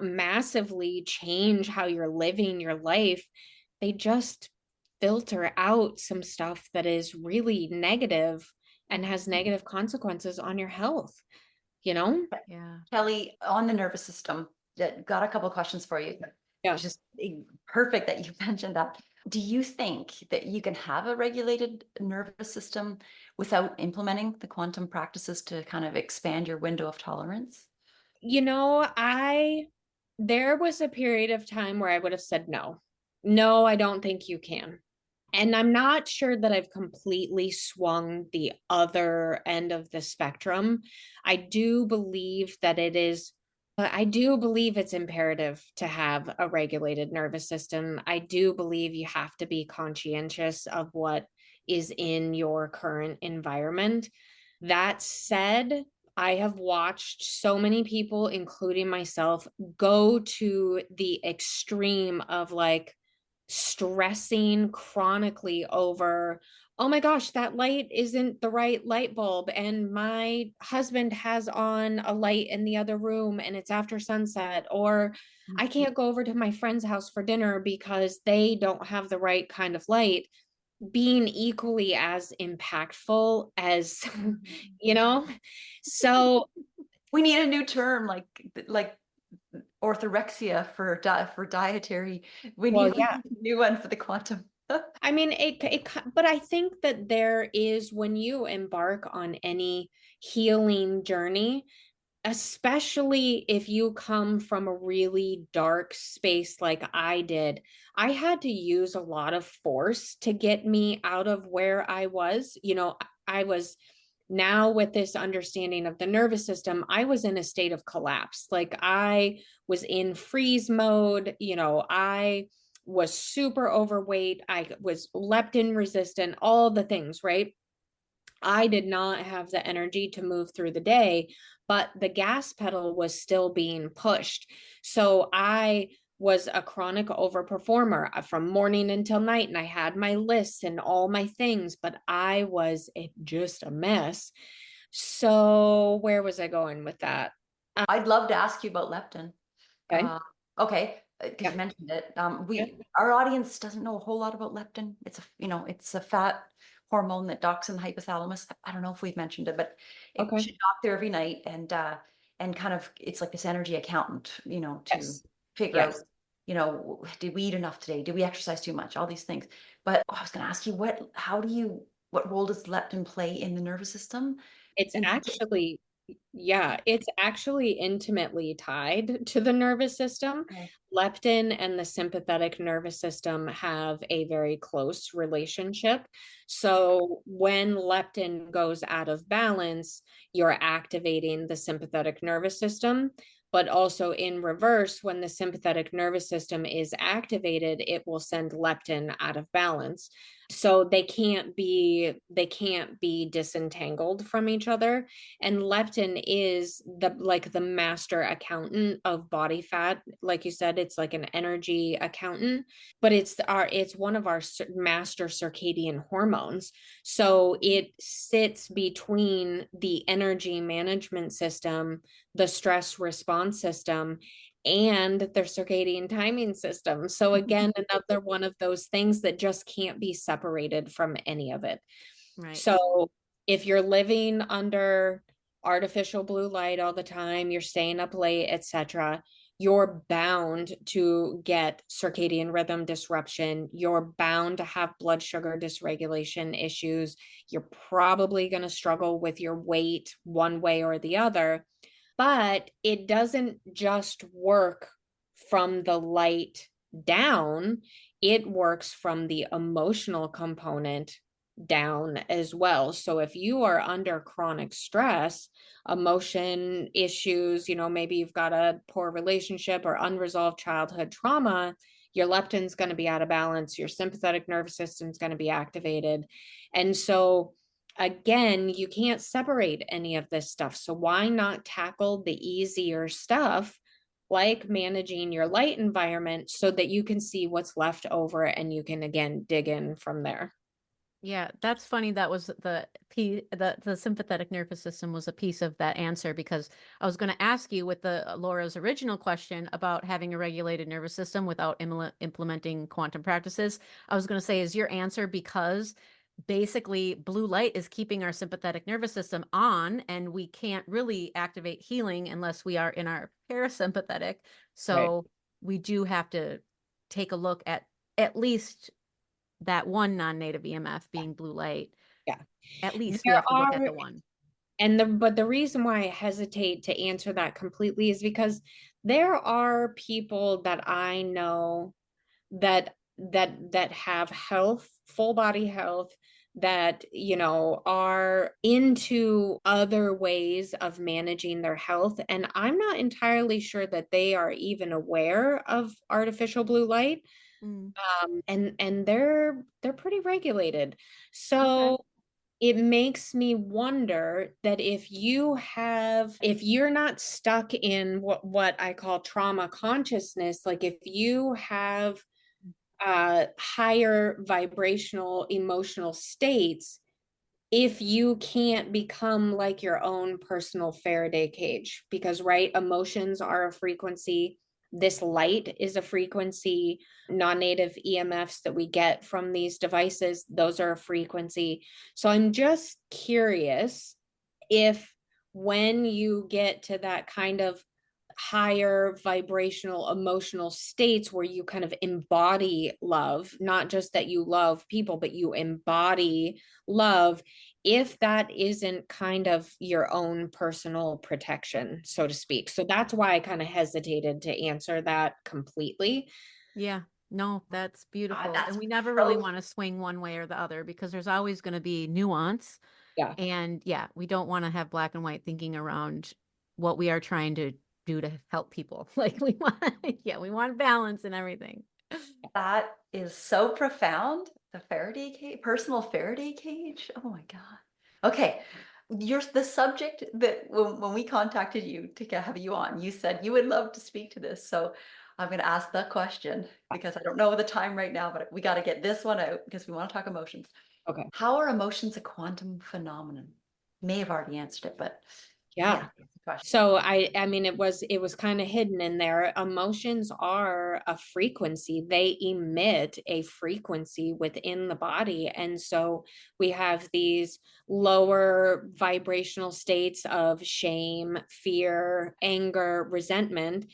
massively change how you're living your life. They just filter out some stuff that is really negative and has negative consequences on your health, you know? Yeah. Kelley, on the nervous system, got a couple of questions for you. Yeah. It's just perfect that you mentioned that. Do you think that you can have a regulated nervous system without implementing the quantum practices to kind of expand your window of tolerance? There was a period of time where I would have said no. No, I don't think you can. And I'm not sure that I've completely swung the other end of the spectrum. I do believe that it is, but I do believe it's imperative to have a regulated nervous system. I do believe you have to be conscientious of what is in your current environment. That said, I have watched so many people, including myself, go to the extreme of like stressing chronically over, oh my gosh, that light isn't the right light bulb. And my husband has on a light in the other room and it's after sunset. Or I can't go over to my friend's house for dinner because they don't have the right kind of light, being equally as impactful as, you know? So, We need a new term like orthorexia for dietary. We well, need yeah. a new one for the quantum. I mean, but I think that there is, when you embark on any healing journey, especially if you come from a really dark space like I did, I had to use a lot of force to get me out of where I was. I was, now with this understanding of the nervous system, I was in a state of collapse. Like, I was in freeze mode. I was super overweight. I was leptin resistant, all the things, right? I did not have the energy to move through the day, but the gas pedal was still being pushed. So I was a chronic overperformer from morning until night, and I had my lists and all my things, but I was just a mess. So where was I going with that? I'd love to ask you about leptin. Okay. Okay, because Yeah. you mentioned it. Yeah. Our audience doesn't know a whole lot about leptin. It's a fat hormone that docks in the hypothalamus. I don't know if we've mentioned it, but it Okay. should dock there every night, and kind of it's like this energy accountant, to Yes. figure out, Yes. did we eat enough today? Did we exercise too much? All these things. But I was going to ask you, what role does leptin play in the nervous system? It's In actually Yeah, it's actually intimately tied to the nervous system. Okay. Leptin and the sympathetic nervous system have a very close relationship. So when leptin goes out of balance, you're activating the sympathetic nervous system. But also in reverse, when the sympathetic nervous system is activated, it will send leptin out of balance. So they can't be disentangled from each other. And leptin is the master accountant of body fat. Like you said, it's like an energy accountant, but it's one of our master circadian hormones. So it sits between the energy management system, the stress response system, and their circadian timing system. So again, another one of those things that just can't be separated from any of it. Right. So if you're living under artificial blue light all the time, you're staying up late, etc., you're bound to get circadian rhythm disruption. You're bound to have blood sugar dysregulation issues. You're probably going to struggle with your weight one way or the other. But it doesn't just work from the light down, it works from the emotional component down as well. So if you are under chronic stress, emotion issues, maybe you've got a poor relationship or unresolved childhood trauma, your leptin's going to be out of balance, your sympathetic nervous system's going to be activated. And so again, you can't separate any of this stuff. So why not tackle the easier stuff like managing your light environment so that you can see what's left over and you can again dig in from there. Yeah, that's funny. That was the sympathetic nervous system was a piece of that answer, because I was going to ask you with the Laura's original question about having a regulated nervous system without implementing quantum practices. I was going to say, is your answer because basically blue light is keeping our sympathetic nervous system on, and we can't really activate healing unless we are in our parasympathetic. Right. So we do have to take a look at least that one non-native EMF being blue light. Yeah. At least we There have to look at are, the one. but the reason why I hesitate to answer that completely is because there are people that I know that have health, full body health, that are into other ways of managing their health, and I'm not entirely sure that they are even aware of artificial blue light. Mm, And they're pretty regulated. okay. So it makes me wonder that if you're not stuck in what I call trauma consciousness, like if you have higher vibrational emotional states, if you can't become like your own personal Faraday cage, because right, emotions are a frequency, this light is a frequency, non-native EMFs that we get from these devices, those are a frequency. So I'm just curious if when you get to that kind of higher vibrational emotional states where you kind of embody love, not just that you love people, but you embody love, if that isn't kind of your own personal protection, so to speak. So that's why I kind of hesitated to answer that completely. Yeah. No, that's beautiful. And That's we never really so want to swing one way or the other, because there's always going to be nuance. Yeah. And yeah, we don't want to have black and white thinking around what we are trying to do to help people. Like we want, yeah, we want balance and everything. that is so profound. The Faraday cage, personal Faraday cage. Oh my God. Okay. You're the subject that when we contacted you to have you on, you said you would love to speak to this. So I'm going to ask the question because I don't know the time right now, but we got to get this one out because we want to talk emotions. Okay. How are emotions a quantum phenomenon? May have already answered it, but Yeah. yeah, it's a question. So I mean it was kind of hidden in there. Emotions are a frequency. They emit a frequency within the body. And so we have these lower vibrational states of shame, fear, anger, resentment,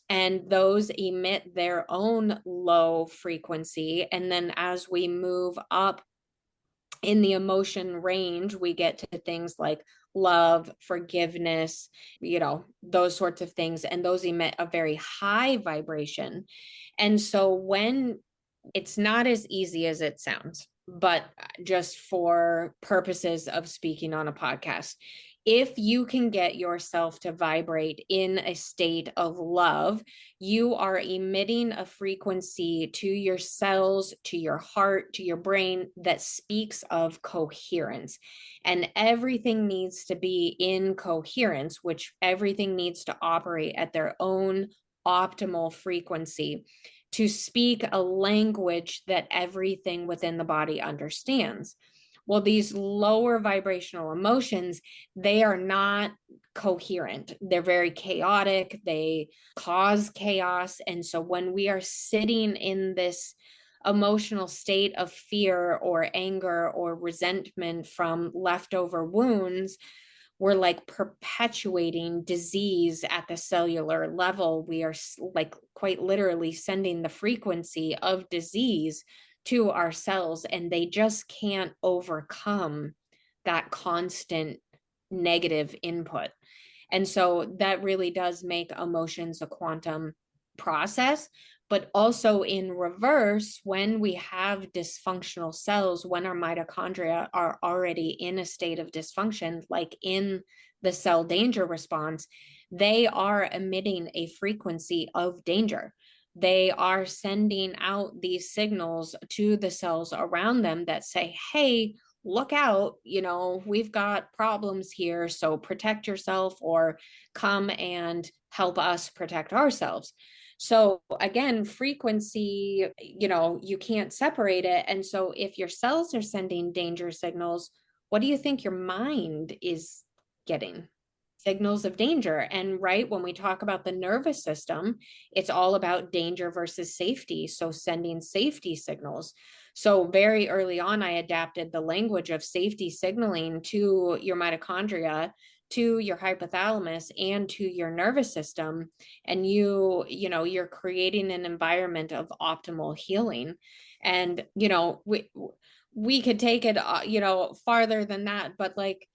and those emit their own low frequency. And then as we move up in the emotion range, we get to things like love, forgiveness, those sorts of things. And those emit a very high vibration. And so when it's not as easy as it sounds, but just for purposes of speaking on a podcast, if you can get yourself to vibrate in a state of love, you are emitting a frequency to your cells, to your heart, to your brain that speaks of coherence. And everything needs to be in coherence, which everything needs to operate at their own optimal frequency to speak a language that everything within the body understands. Well, these lower vibrational emotions, they are not coherent. They're very chaotic. They cause chaos. And so when we are sitting in this emotional state of fear or anger or resentment from leftover wounds, we're like perpetuating disease at the cellular level. We are like quite literally sending the frequency of disease to our cells, and they just can't overcome that constant negative input. And so that really does make emotions a quantum process. But also in reverse, when we have dysfunctional cells, when our mitochondria are already in a state of dysfunction, like in the cell danger response, they are emitting a frequency of danger. They are sending out these signals to the cells around them that say, hey, look out, we've got problems here. So protect yourself or come and help us protect ourselves. So again, frequency, you can't separate it. And so if your cells are sending danger signals, what do you think your mind is getting? Signals of danger. And right when we talk about the nervous system, it's all about danger versus safety. So sending safety signals. So very early on, I adapted the language of safety signaling to your mitochondria, to your hypothalamus, and to your nervous system. And you're creating an environment of optimal healing. And we could take it farther than that, but like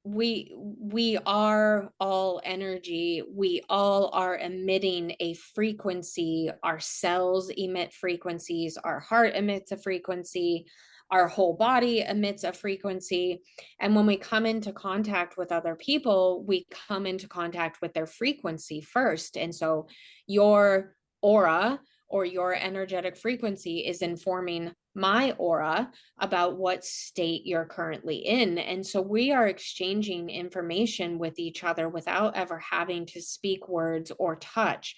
we are all energy. We all are emitting a frequency. Our cells emit frequencies, our heart emits a frequency, our whole body emits a frequency. And when we come into contact with other people, we come into contact with their frequency first. And so your aura or your energetic frequency is informing my aura about what state you're currently in. And so we are exchanging information with each other without ever having to speak words or touch,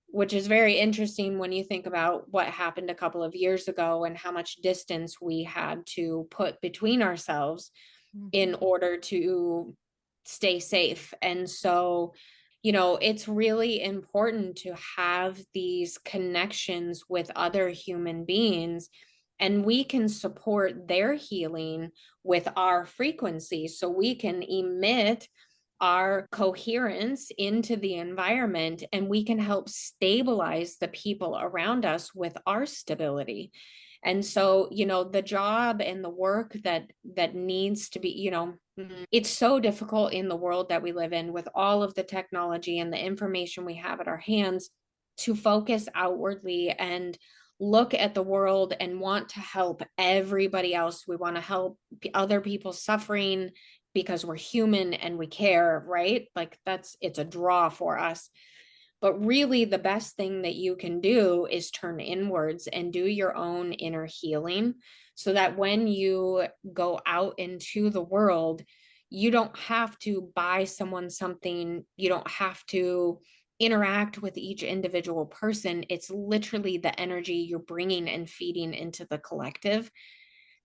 which is very interesting when you think about what happened a couple of years ago and how much distance we had to put between ourselves in order to stay safe. And so it's really important to have these connections with other human beings, and we can support their healing with our frequency. So we can emit our coherence into the environment, and we can help stabilize the people around us with our stability. And so, the job and the work that needs to be, it's so difficult in the world that we live in with all of the technology and the information we have at our hands to focus outwardly and look at the world and want to help everybody else. We want to help other people suffering because we're human and we care, right? Like it's a draw for us. But really, the best thing that you can do is turn inwards and do your own inner healing so that when you go out into the world, you don't have to buy someone something. You don't have to interact with each individual person. It's literally the energy you're bringing and feeding into the collective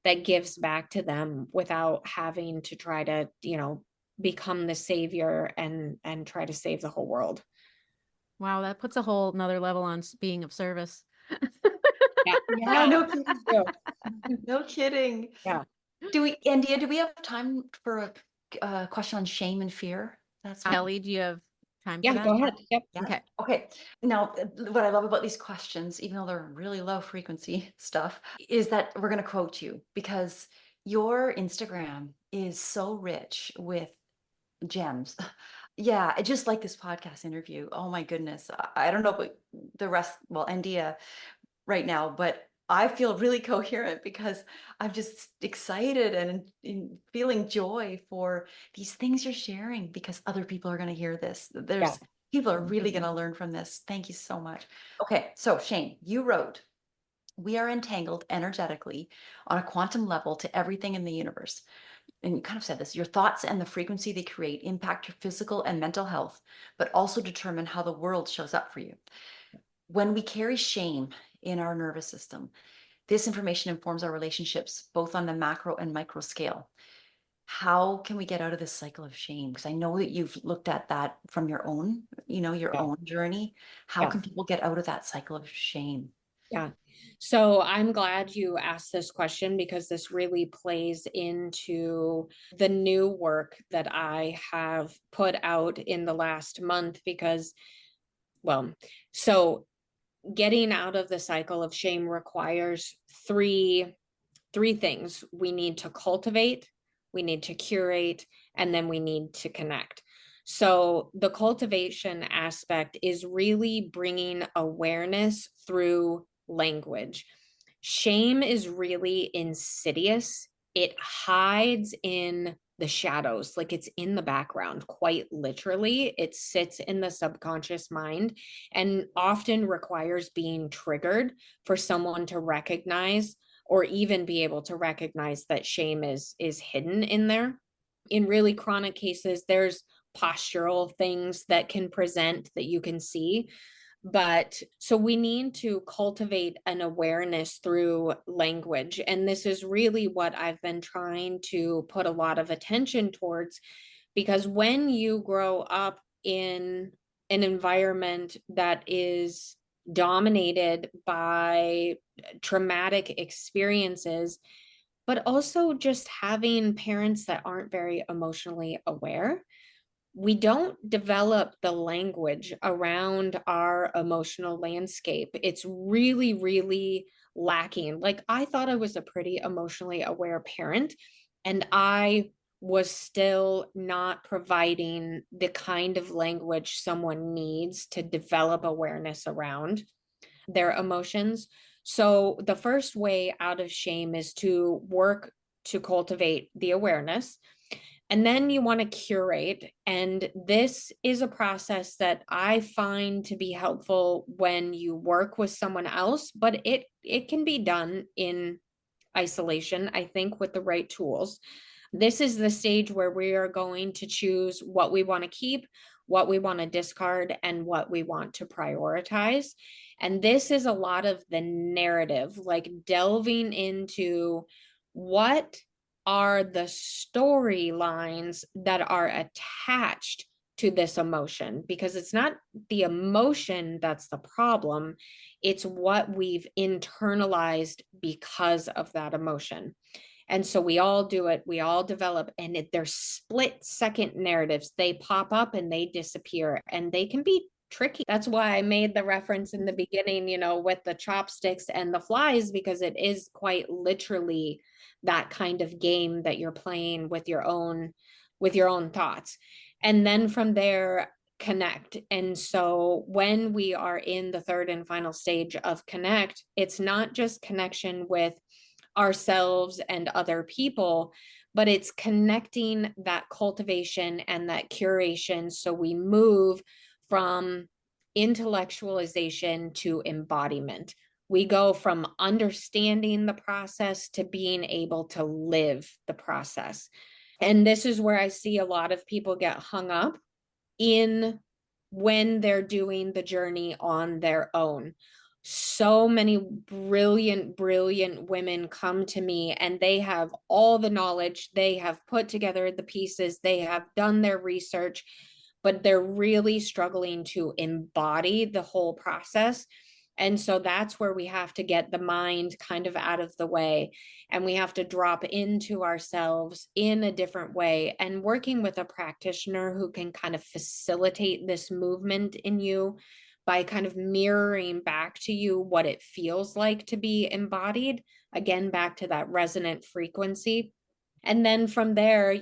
that gives back to them without having to try to, become the savior and try to save the whole world. Wow, that puts a whole nother level on being of service. Yeah, no kidding. No kidding. Yeah. Andeea, do we have time for a question on shame and fear? That's Kelley, do you have time for that? Go ahead. Yep. Okay. Okay. Now, what I love about these questions, even though they're really low frequency stuff, is that we're going to quote you because Your Instagram is so rich with gems. Yeah, just like this podcast interview. Oh my goodness. I don't know about the rest, well, Andeea right now, but I feel really coherent because I'm just excited and feeling joy for these things you're sharing because other people are going to hear this. Yeah. People are really going to learn from this. Thank you so much. Okay, so Shane, you wrote, "We are entangled energetically on a quantum level to everything in the universe." And you kind of said this, "Your thoughts and the frequency they create impact your physical and mental health, but also determine how the world shows up for you." When we carry shame in our nervous system, this information informs our relationships, both on the macro and micro scale. How can we get out of this cycle of shame? Because I know that you've looked at that from your own, your Yeah. own journey. How Yeah. can people get out of that cycle of shame? Yeah. So I'm glad you asked this question because this really plays into the new work that I have put out in the last month because, well, so getting out of the cycle of shame requires three things. We need to cultivate, we need to curate, and then we need to connect. So the cultivation aspect is really bringing awareness through language. Shame is really insidious. It hides in the shadows, like it's in the background, quite literally. It sits in the subconscious mind and often requires being triggered for someone to recognize or even be able to recognize that shame is hidden in there. In really chronic cases, there's postural things that can present that you can see. But so we need to cultivate an awareness through language. And this is really what I've been trying to put a lot of attention towards, because when you grow up in an environment that is dominated by traumatic experiences, but also just having parents that aren't very emotionally aware, we don't develop the language around our emotional landscape. It's really, really lacking. Like, I thought I was a pretty emotionally aware parent, and I was still not providing the kind of language someone needs to develop awareness around their emotions. So, the first way out of shame is to work to cultivate the awareness. And then you want to curate. And this is a process that I find to be helpful when you work with someone else, but it can be done in isolation, I think, with the right tools. This is the stage where we are going to choose what we want to keep, what we want to discard, and what we want to prioritize. And this is a lot of the narrative, like delving into what are the storylines that are attached to this emotion, because it's not the emotion that's the problem, it's what we've internalized because of that emotion. And so we all do it, we all develop, and they're split second narratives. They pop up and they disappear, and they can be tricky. That's why I made the reference in the beginning, with the chopsticks and the flies, because it is quite literally that kind of game that you're playing with your own thoughts. And then from there, connect. And so when we are in the third and final stage of connect, it's not just connection with ourselves and other people, but it's connecting that cultivation and that curation. So we move from intellectualization to embodiment. We go from understanding the process to being able to live the process. And this is where I see a lot of people get hung up in when they're doing the journey on their own. So many brilliant, brilliant women come to me and they have all the knowledge, they have put together the pieces, they have done their research, but they're really struggling to embody the whole process. And so that's where we have to get the mind kind of out of the way, and we have to drop into ourselves in a different way. And working with a practitioner who can kind of facilitate this movement in you by kind of mirroring back to you what it feels like to be embodied, again, back to that resonant frequency, And then from there,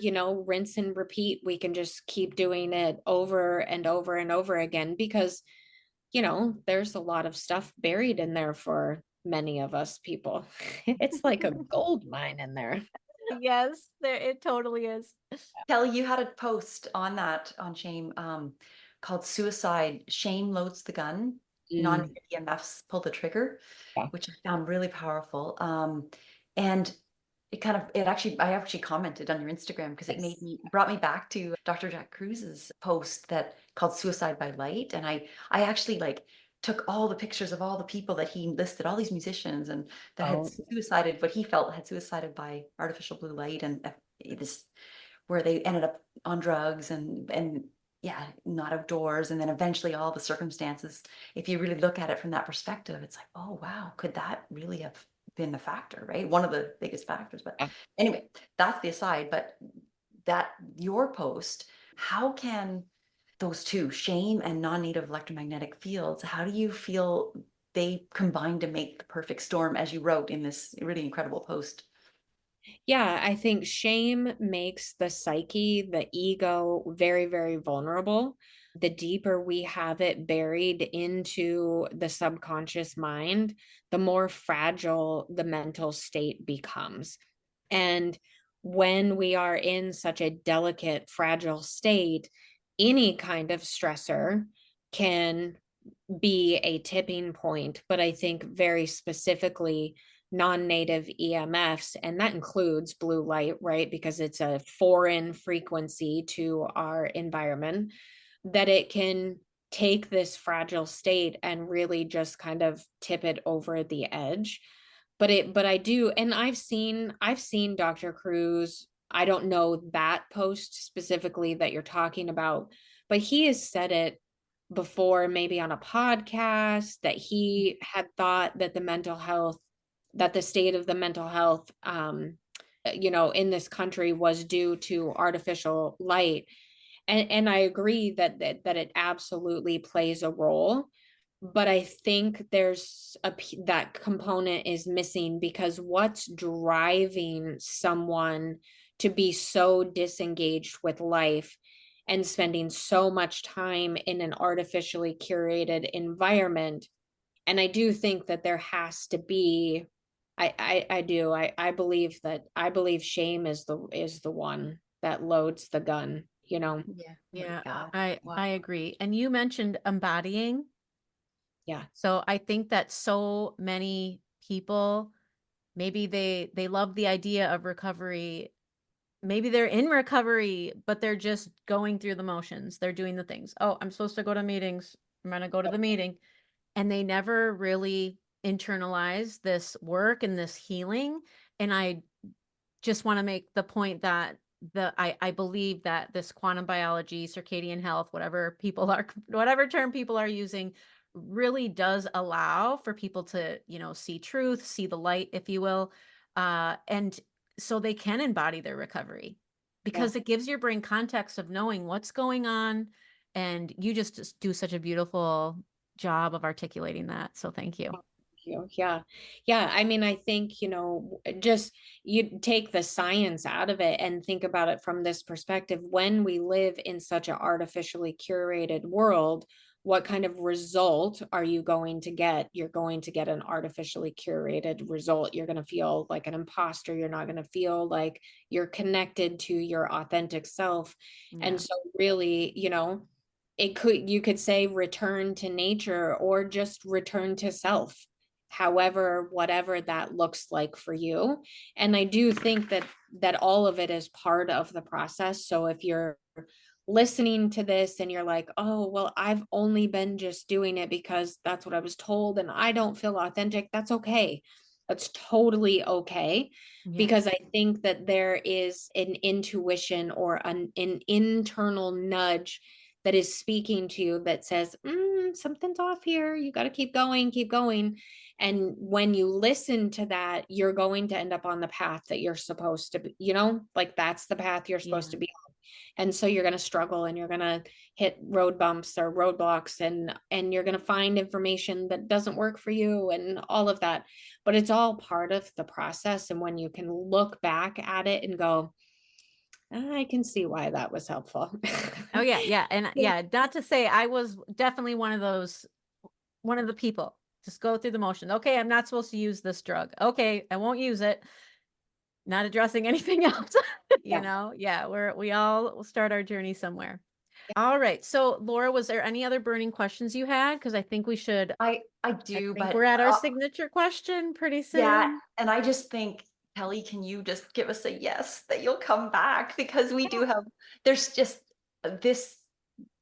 rinse and repeat. We can just keep doing it over and over and over again because, there's a lot of stuff buried in there for many of us people. It's like a gold mine in there. Yes, there it totally is. Kelley, you had a post on that on shame called Suicide Shame Loads the Gun, Mm, non-EMFs pull the trigger, yeah. which I found really powerful. And I actually commented on your Instagram because it Yes. brought me back to Dr. Jack Cruz's post that called Suicide by Light. And I actually like took all the pictures of all the people that he listed, all these musicians and that had Oh, suicided, what he felt had suicided by artificial blue light and this where they ended up on drugs and yeah, not outdoors. And then eventually all the circumstances, if you really look at it from that perspective, it's like, oh, wow, could that really have been the factor, right? One of the biggest factors. But yeah. anyway, that's the aside. But that your post, how can those two, shame and non-native electromagnetic fields, how do you feel they combine to make the perfect storm, as you wrote in this really incredible post? Yeah, I think shame makes the psyche, the ego, very, very vulnerable. The deeper we have it buried into the subconscious mind, the more fragile the mental state becomes. And when we are in such a delicate, fragile state, any kind of stressor can be a tipping point. But I think very specifically, non-native EMFs, and that includes blue light, right? Because it's a foreign frequency to our environment, that it can take this fragile state and really just kind of tip it over the edge. But I do, and I've seen Dr. Cruz. I don't know that post specifically that you're talking about, but he has said it before, maybe on a podcast, that he had thought that the state of the mental health, in this country was due to artificial light. And I agree that it absolutely plays a role. But I think that component is missing, because what's driving someone to be so disengaged with life and spending so much time in an artificially curated environment? And I do think that there has to be, I believe shame is the one that loads the gun. Yeah. Oh my Yeah, God. Wow. I agree. And you mentioned embodying. Yeah. So I think that so many people, maybe they love the idea of recovery. Maybe they're in recovery, but they're just going through the motions. They're doing the things. Oh, I'm supposed to go to meetings. I'm going to go to the meeting. And they never really internalize this work and this healing. And I just want to make the point that I believe that this quantum biology, circadian health, whatever term people are using, really does allow for people to, see truth, see the light, if you will. And so they can embody their recovery, Yeah. because it gives your brain context of knowing what's going on. And you just do such a beautiful job of articulating that. So thank you. Yeah. Yeah. I mean, I think, just you take the science out of it and think about it from this perspective. When we live in such an artificially curated world, what kind of result are you going to get? You're going to get an artificially curated result. You're going to feel like an imposter. You're not going to feel like you're connected to your authentic self. Yeah. And so, really, you could say return to nature, or just return to self, however, whatever that looks like for you. And I do think that all of it is part of the process. So if you're listening to this and you're like, oh, well, I've only been just doing it because that's what I was told and I don't feel authentic, that's okay. That's totally okay. Because Yes. I think that there is an intuition, or an internal nudge that is speaking to you that says, something's off here. You got to keep going, keep going. And when you listen to that, you're going to end up on the path that you're supposed to be, like that's the path you're supposed Yeah. to be. And so you're going to struggle and you're going to hit road bumps or roadblocks, and you're going to find information that doesn't work for you and all of that. But it's all part of the process. And when you can look back at it and go, I can see why that was helpful. Oh yeah, yeah. And yeah, not to say I was definitely one of the people. Just go through the motion. Okay, I'm not supposed to use this drug. Okay, I won't use it. Not addressing anything else. Yeah. Yeah, we all will start our journey somewhere. All right. So Laura, was there any other burning questions you had? Because I think we should, I I do, think but we're at our signature question pretty yeah, soon. and I just think, Kelley, can you just give us a yes that you'll come back? Because we do have, there's just this,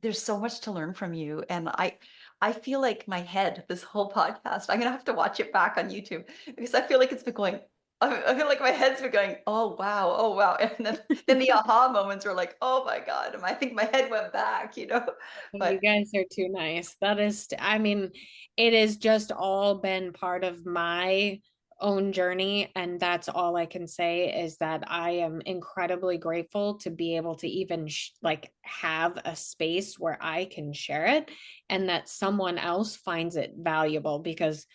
there's so much to learn from you. And I feel like my head, this whole podcast, I'm gonna have to watch it back on YouTube because I feel like it's been going, I feel like my head's been going, oh wow, oh wow. And then the aha moments were like, oh my God. And I think my head went back, you know, You but guys are too nice. That is, I mean, it has just all been part of my own journey. And that's all I can say is that I am incredibly grateful to be able to even like have a space where I can share it and that someone else finds it valuable. Because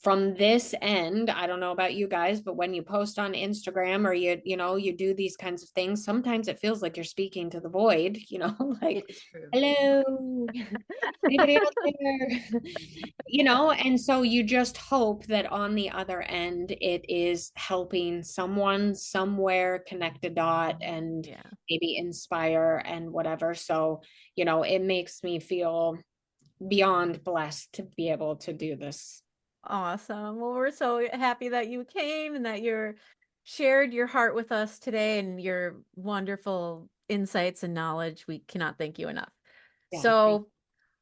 from this end, I don't know about you guys, but when you post on Instagram or you do these kinds of things, sometimes it feels like you're speaking to the void, like, it's true. hello, anybody out there? And so you just hope that on the other end, it is helping someone somewhere connect a dot and Yeah. maybe inspire and whatever. So, it makes me feel beyond blessed to be able to do this. Awesome. Well, we're so happy that you came and that you're shared your heart with us today and your wonderful insights and knowledge. We cannot thank you enough. Yeah, thank So,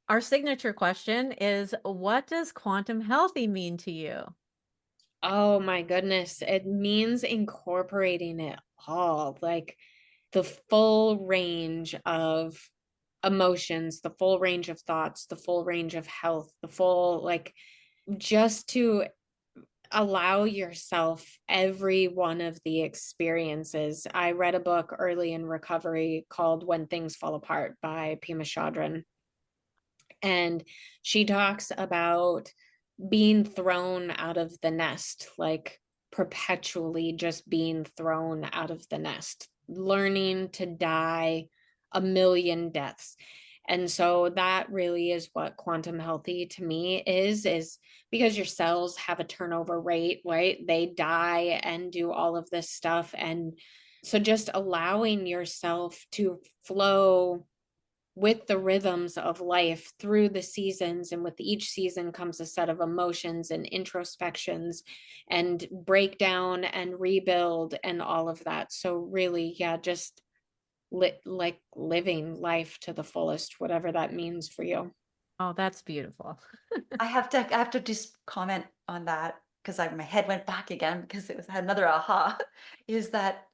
our signature question is, what does quantum healthy mean to you? Oh my goodness. It means incorporating it all, like the full range of emotions, the full range of thoughts, the full range of health, the full, like, just to allow yourself every one of the experiences. I read a book early in recovery called When Things Fall Apart by Pema Chodron. And she talks about being thrown out of the nest, like perpetually just being thrown out of the nest, learning to die a million deaths. And so that really is what quantum healthy to me is because your cells have a turnover rate, right? They die and do all of this stuff. And so just allowing yourself to flow with the rhythms of life through the seasons, and with each season comes a set of emotions and introspections and breakdown and rebuild and all of that. So really, yeah, just like living life to the fullest, whatever that means for you. Oh, that's beautiful. I have to just comment on that because my head went back again because it was had another aha. Is that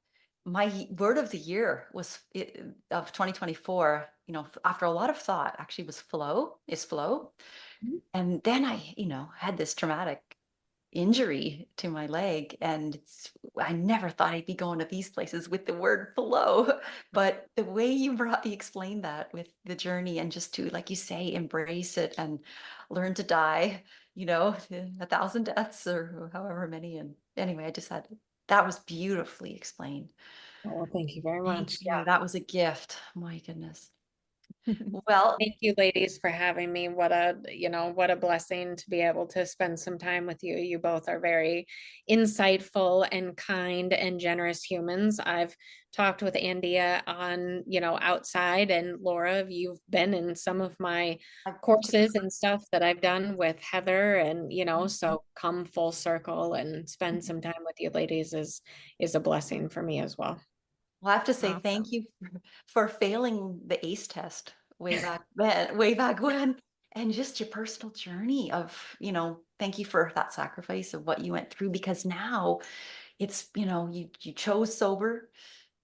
my word of the year of 2024? After a lot of thought, actually was flow. Is flow, Mhm. and then I, had this traumatic injury to my leg, and I never thought I'd be going to these places with the word flow. But the way you explained that with the journey, and just to, like you say, embrace it and learn to die, 1,000 deaths or however many. And anyway, I just had, that was beautifully explained. Oh, thank you very Thank much. you. That was a gift. My goodness. Oh, Well, Thank you, ladies, for having me. What a blessing to be able to spend some time with you. You both are very insightful and kind and generous humans. I've talked with Andeea on, outside, and Laura, you've been in some of my I courses and stuff that I've done with Heather, and, Mhm. so come full circle and spend some time with you ladies is a blessing for me as well. Well, I have to say thank awesome. you for failing the ACE test way back when, and just your personal journey of, thank you for that sacrifice of what you went through, because now it's, you chose sober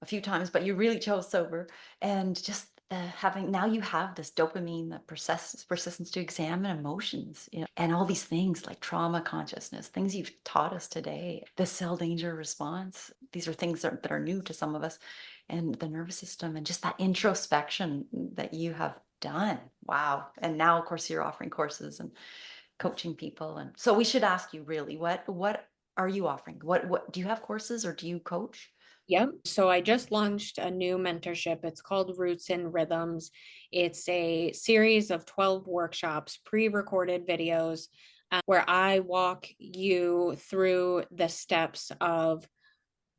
a few times, but you really chose sober. And just having, now you have this dopamine, the persistence to examine emotions, and all these things like trauma consciousness, things you've taught us today, the cell danger response. These are things that are new to some of us. and the nervous system and just that introspection that you have done. Wow. And now, of course, you're offering courses and coaching people. And so we should ask you really, what are you offering? What do you have courses or do you coach? Yep. So I just launched a new mentorship. It's called Roots and Rhythms. It's a series of 12 workshops, pre-recorded videos, where I walk you through the steps of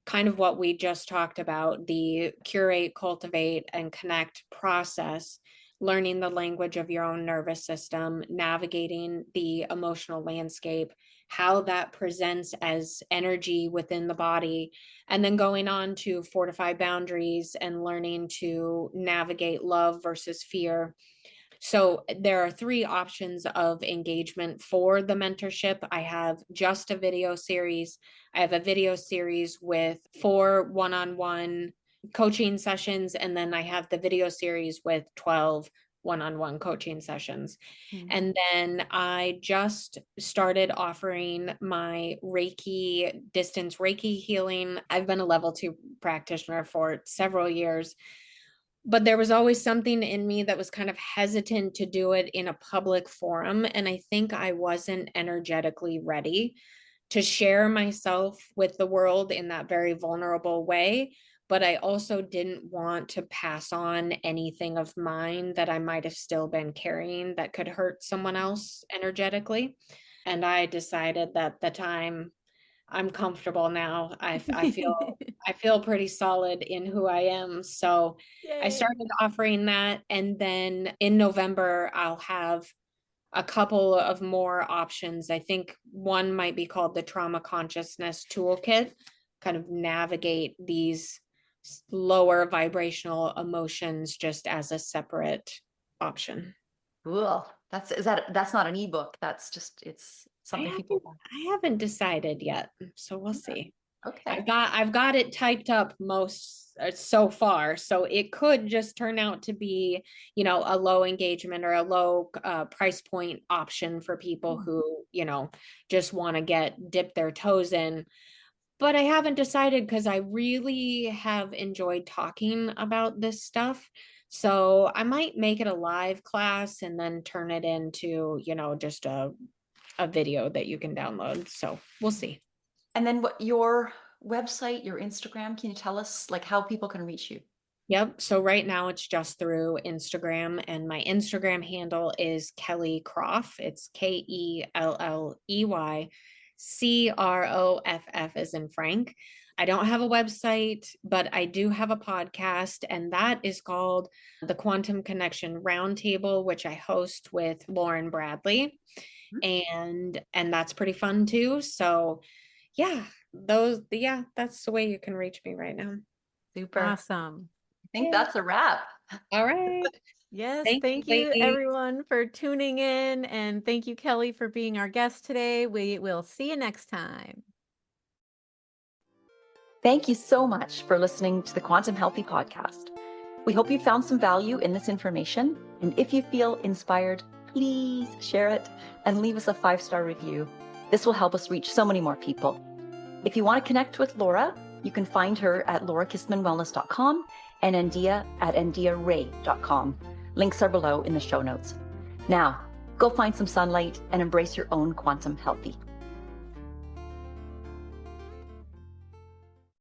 kind of what we just talked about, the curate, cultivate, and connect process, learning the language of your own nervous system, navigating the emotional landscape, how that presents as energy within the body, and then going on to fortify boundaries and learning to navigate love versus fear. So there are 3 options of engagement for the mentorship. I have just a video series. I have a video series with 4 one-on-one coaching sessions, and then I have the video series with 12 one-on-one coaching sessions. And then I just started offering my Reiki, distance Reiki healing. I've been a level 2 practitioner for several years, but there was always something in me that was kind of hesitant to do it in a public forum. And I think I wasn't energetically ready to share myself with the world in that very vulnerable way. But I also didn't want to pass on anything of mine that I might have still been carrying that could hurt someone else energetically. And I decided that the time, I'm comfortable now. I feel pretty solid in who I am. So I Yay. started offering that. And then in November, I'll have a couple of more options. I think one might be called the Trauma Consciousness Toolkit, kind of navigate these lower vibrational emotions just as a separate option. Cool. That's not an ebook. That's just, it's something people want. I haven't decided yet, so we'll see. Okay. I've got it typed up most so far, so it could just turn out to be, a low engagement or a low price point option for people who, just want to dip their toes in. But I haven't decided because I really have enjoyed talking about this stuff. So I might make it a live class and then turn it into, just a video that you can download. So we'll see. And then what your website, your Instagram, can you tell us like how people can reach you? Yep. So right now it's just through Instagram, and my Instagram handle is Kelley Croff. It's KELLEYCROFF as in Frank. I don't have a website, but I do have a podcast, and that is called the Quantum Connection Roundtable, which I host with Lauren Bradley. And that's pretty fun too. So yeah, that's the way you can reach me right now. Super. Awesome. I think that's a wrap. All right. Yes, Thank thank you, you ladies. everyone for tuning in, and thank you, Kelley, for being our guest today. We will see you next time. Thank you so much for listening to the Quantum Healthy Podcast. We hope you found some value in this information, and if you feel inspired, please share it and leave us a 5-star review. This will help us reach so many more people. If you want to connect with Laura, you can find her at laurakissmannwellness.com and Andeea at andeearay.com. Links are below in the show notes. Now, go find some sunlight and embrace your own quantum healthy.